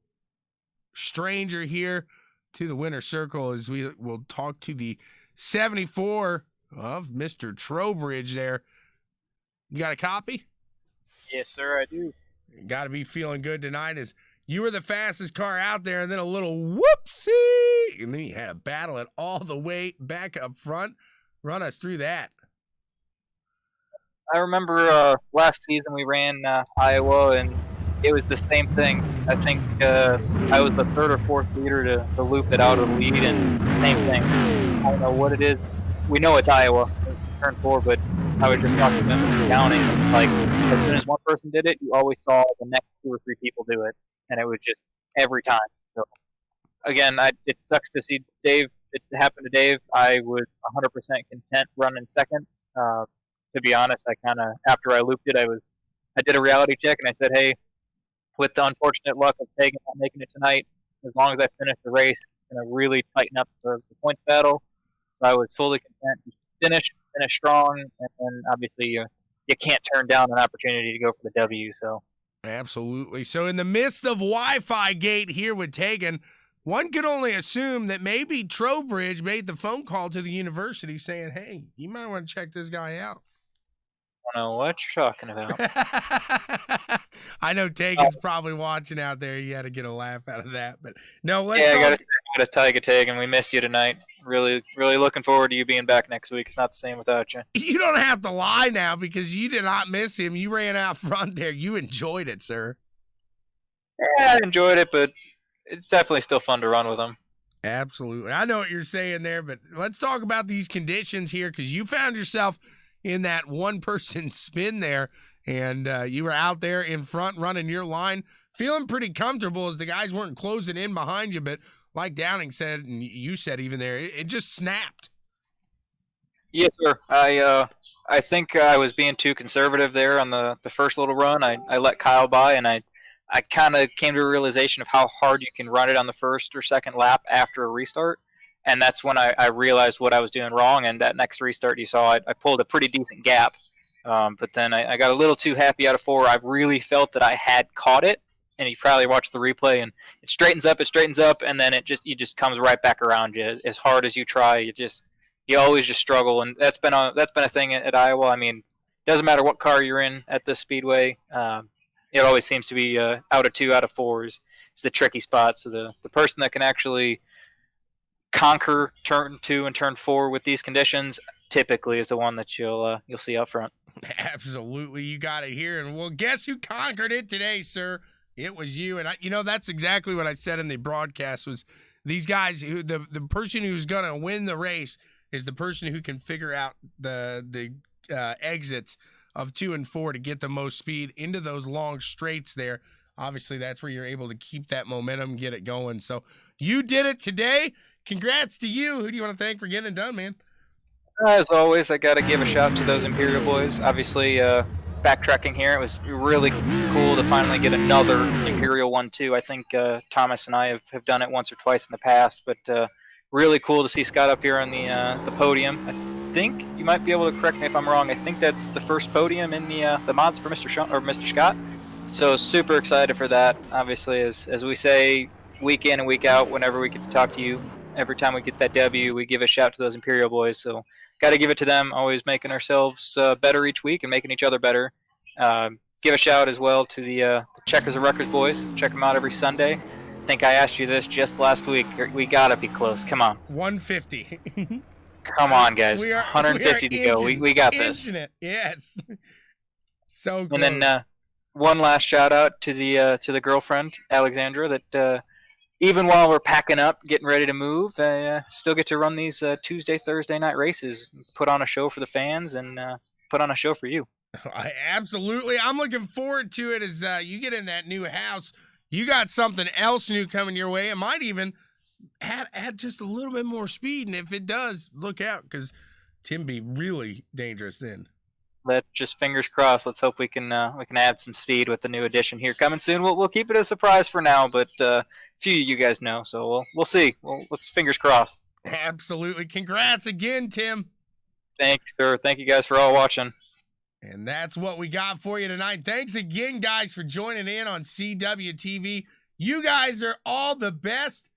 stranger here to the winner's circle, as we will talk to the 74 of Mr. Trowbridge there. You got a copy? Yes, sir, I do. You got to be feeling good tonight, as you were the fastest car out there, and then a little whoopsie, and then you had to battle it all the way back up front. Run us through that. I remember last season we ran Iowa, and it was the same thing. I think I was the third or fourth leader to loop it out of the lead, and same thing. I don't know what it is. We know it's Iowa. It's turn 4, but I was just watching them counting. Like, as soon as one person did it, you always saw the next 2 or 3 people do it, and it was just every time. So, again, it sucks to see Dave. It happened to Dave. I was 100% content running second. To be honest, I kind of, after I looped it, I did a reality check, and I said, hey, with the unfortunate luck of not making it tonight, as long as I finish the race, it's going to really tighten up the points battle. So I was fully content to finish strong, and then obviously you can't turn down an opportunity to go for the W. So absolutely. So in the midst of Wi-Fi gate here with Tegan, one could only assume that maybe Trowbridge made the phone call to the university saying, hey, you might want to check this guy out. I don't know what you're talking about. I know Tegan's probably watching out there. You got to get a laugh out of that. But no, let's I got to Tyga Tegan. We missed you tonight. Really, really looking forward to you being back next week. It's not the same without you. You don't have to lie now, because you did not miss him. You ran out front there. You enjoyed it, sir. Yeah, I enjoyed it, but it's definitely still fun to run with him. Absolutely. I know what you're saying there, but let's talk about these conditions here, because you found yourself in that one-person spin there, and you were out there in front running your line, feeling pretty comfortable as the guys weren't closing in behind you, but like Downing said, and you said even there, it just snapped. Yes, sir. I think I was being too conservative there on the first little run. I let Kyle by, and I kind of came to a realization of how hard you can run it on the first or second lap after a restart. And that's when I realized what I was doing wrong. And that next restart you saw, I pulled a pretty decent gap. But then I got a little too happy out of 4. I really felt that I had caught it. and you probably watch the replay, and it straightens up, and then it just comes right back around you. As hard as you try, you always just struggle, and that's been a thing at Iowa. I mean, it doesn't matter what car you're in at this speedway. It always seems to be out of 2 out of 4s. It's the tricky spot. So the person that can actually conquer turn 2 and turn 4 with these conditions typically is the one that you'll see up front. Absolutely, you got it here. And well, guess who conquered it today, sir? It was you. And that's exactly what I said in the broadcast. Was these guys who the person who's gonna win the race is the person who can figure out the exits of 2 and 4 to get the most speed into those long straights there. Obviously, that's where you're able to keep that momentum, get it going. So you did it today. Congrats to you. Who do you want to thank for getting it done, man? As always, I got to give a shout to those Imperial boys. Obviously, backtracking here, it was really cool to finally get another Imperial one, too. I think Thomas and I have done it once or twice in the past, but really cool to see Scott up here on the podium. I think you might be able to correct me if I'm wrong. I think that's the first podium in the mods for Mr. Scott. So super excited for that. Obviously, as we say week in and week out, whenever we get to talk to you, every time we get that W, we give a shout to those Imperial boys. So got to give it to them. Always making ourselves better each week and making each other better. Give a shout as well to the Checkers and Ruckers boys. Check them out every Sunday. I think I asked you this just last week. We gotta be close. Come on. 150. Come on, guys. 150 to go. We got this. this. Yes. So good. And then one last shout out to the girlfriend Alexandra that even while we're packing up, getting ready to move, still get to run these Tuesday, Thursday night races, put on a show for the fans, and put on a show for you. Absolutely. I'm looking forward to it as you get in that new house. You got something else new coming your way. It might even add just a little bit more speed, and if it does, look out, because Tim be really dangerous then. Let's just fingers crossed. Let's hope we can add some speed with the new addition here coming soon. We'll keep it a surprise for now, but few of you guys know, so we'll see. Let's fingers crossed. Absolutely. Congrats again, Tim. Thanks, sir. Thank you guys for all watching. And that's what we got for you tonight. Thanks again, guys, for joining in on CWTV. You guys are all the best.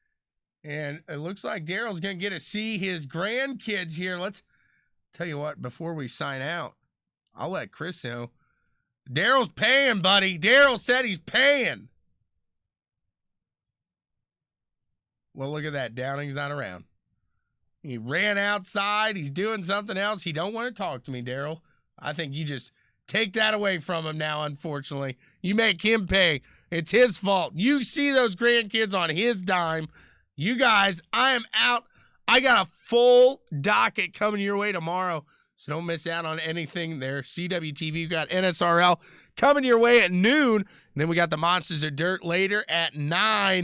And it looks like Daryl's going to get to see his grandkids here. Let's tell you what, before we sign out, I'll let Chris know. Daryl's paying, buddy. Daryl said he's paying. Well, look at that. Downing's not around. He ran outside. He's doing something else. He don't want to talk to me, Daryl. I think you just take that away from him now, unfortunately. You make him pay. It's his fault. You see those grandkids on his dime. You guys, I am out. I got a full docket coming your way tomorrow, so don't miss out on anything there. CWTV, we got NSRL coming your way at noon. And then we got the Monsters of Dirt later at 9.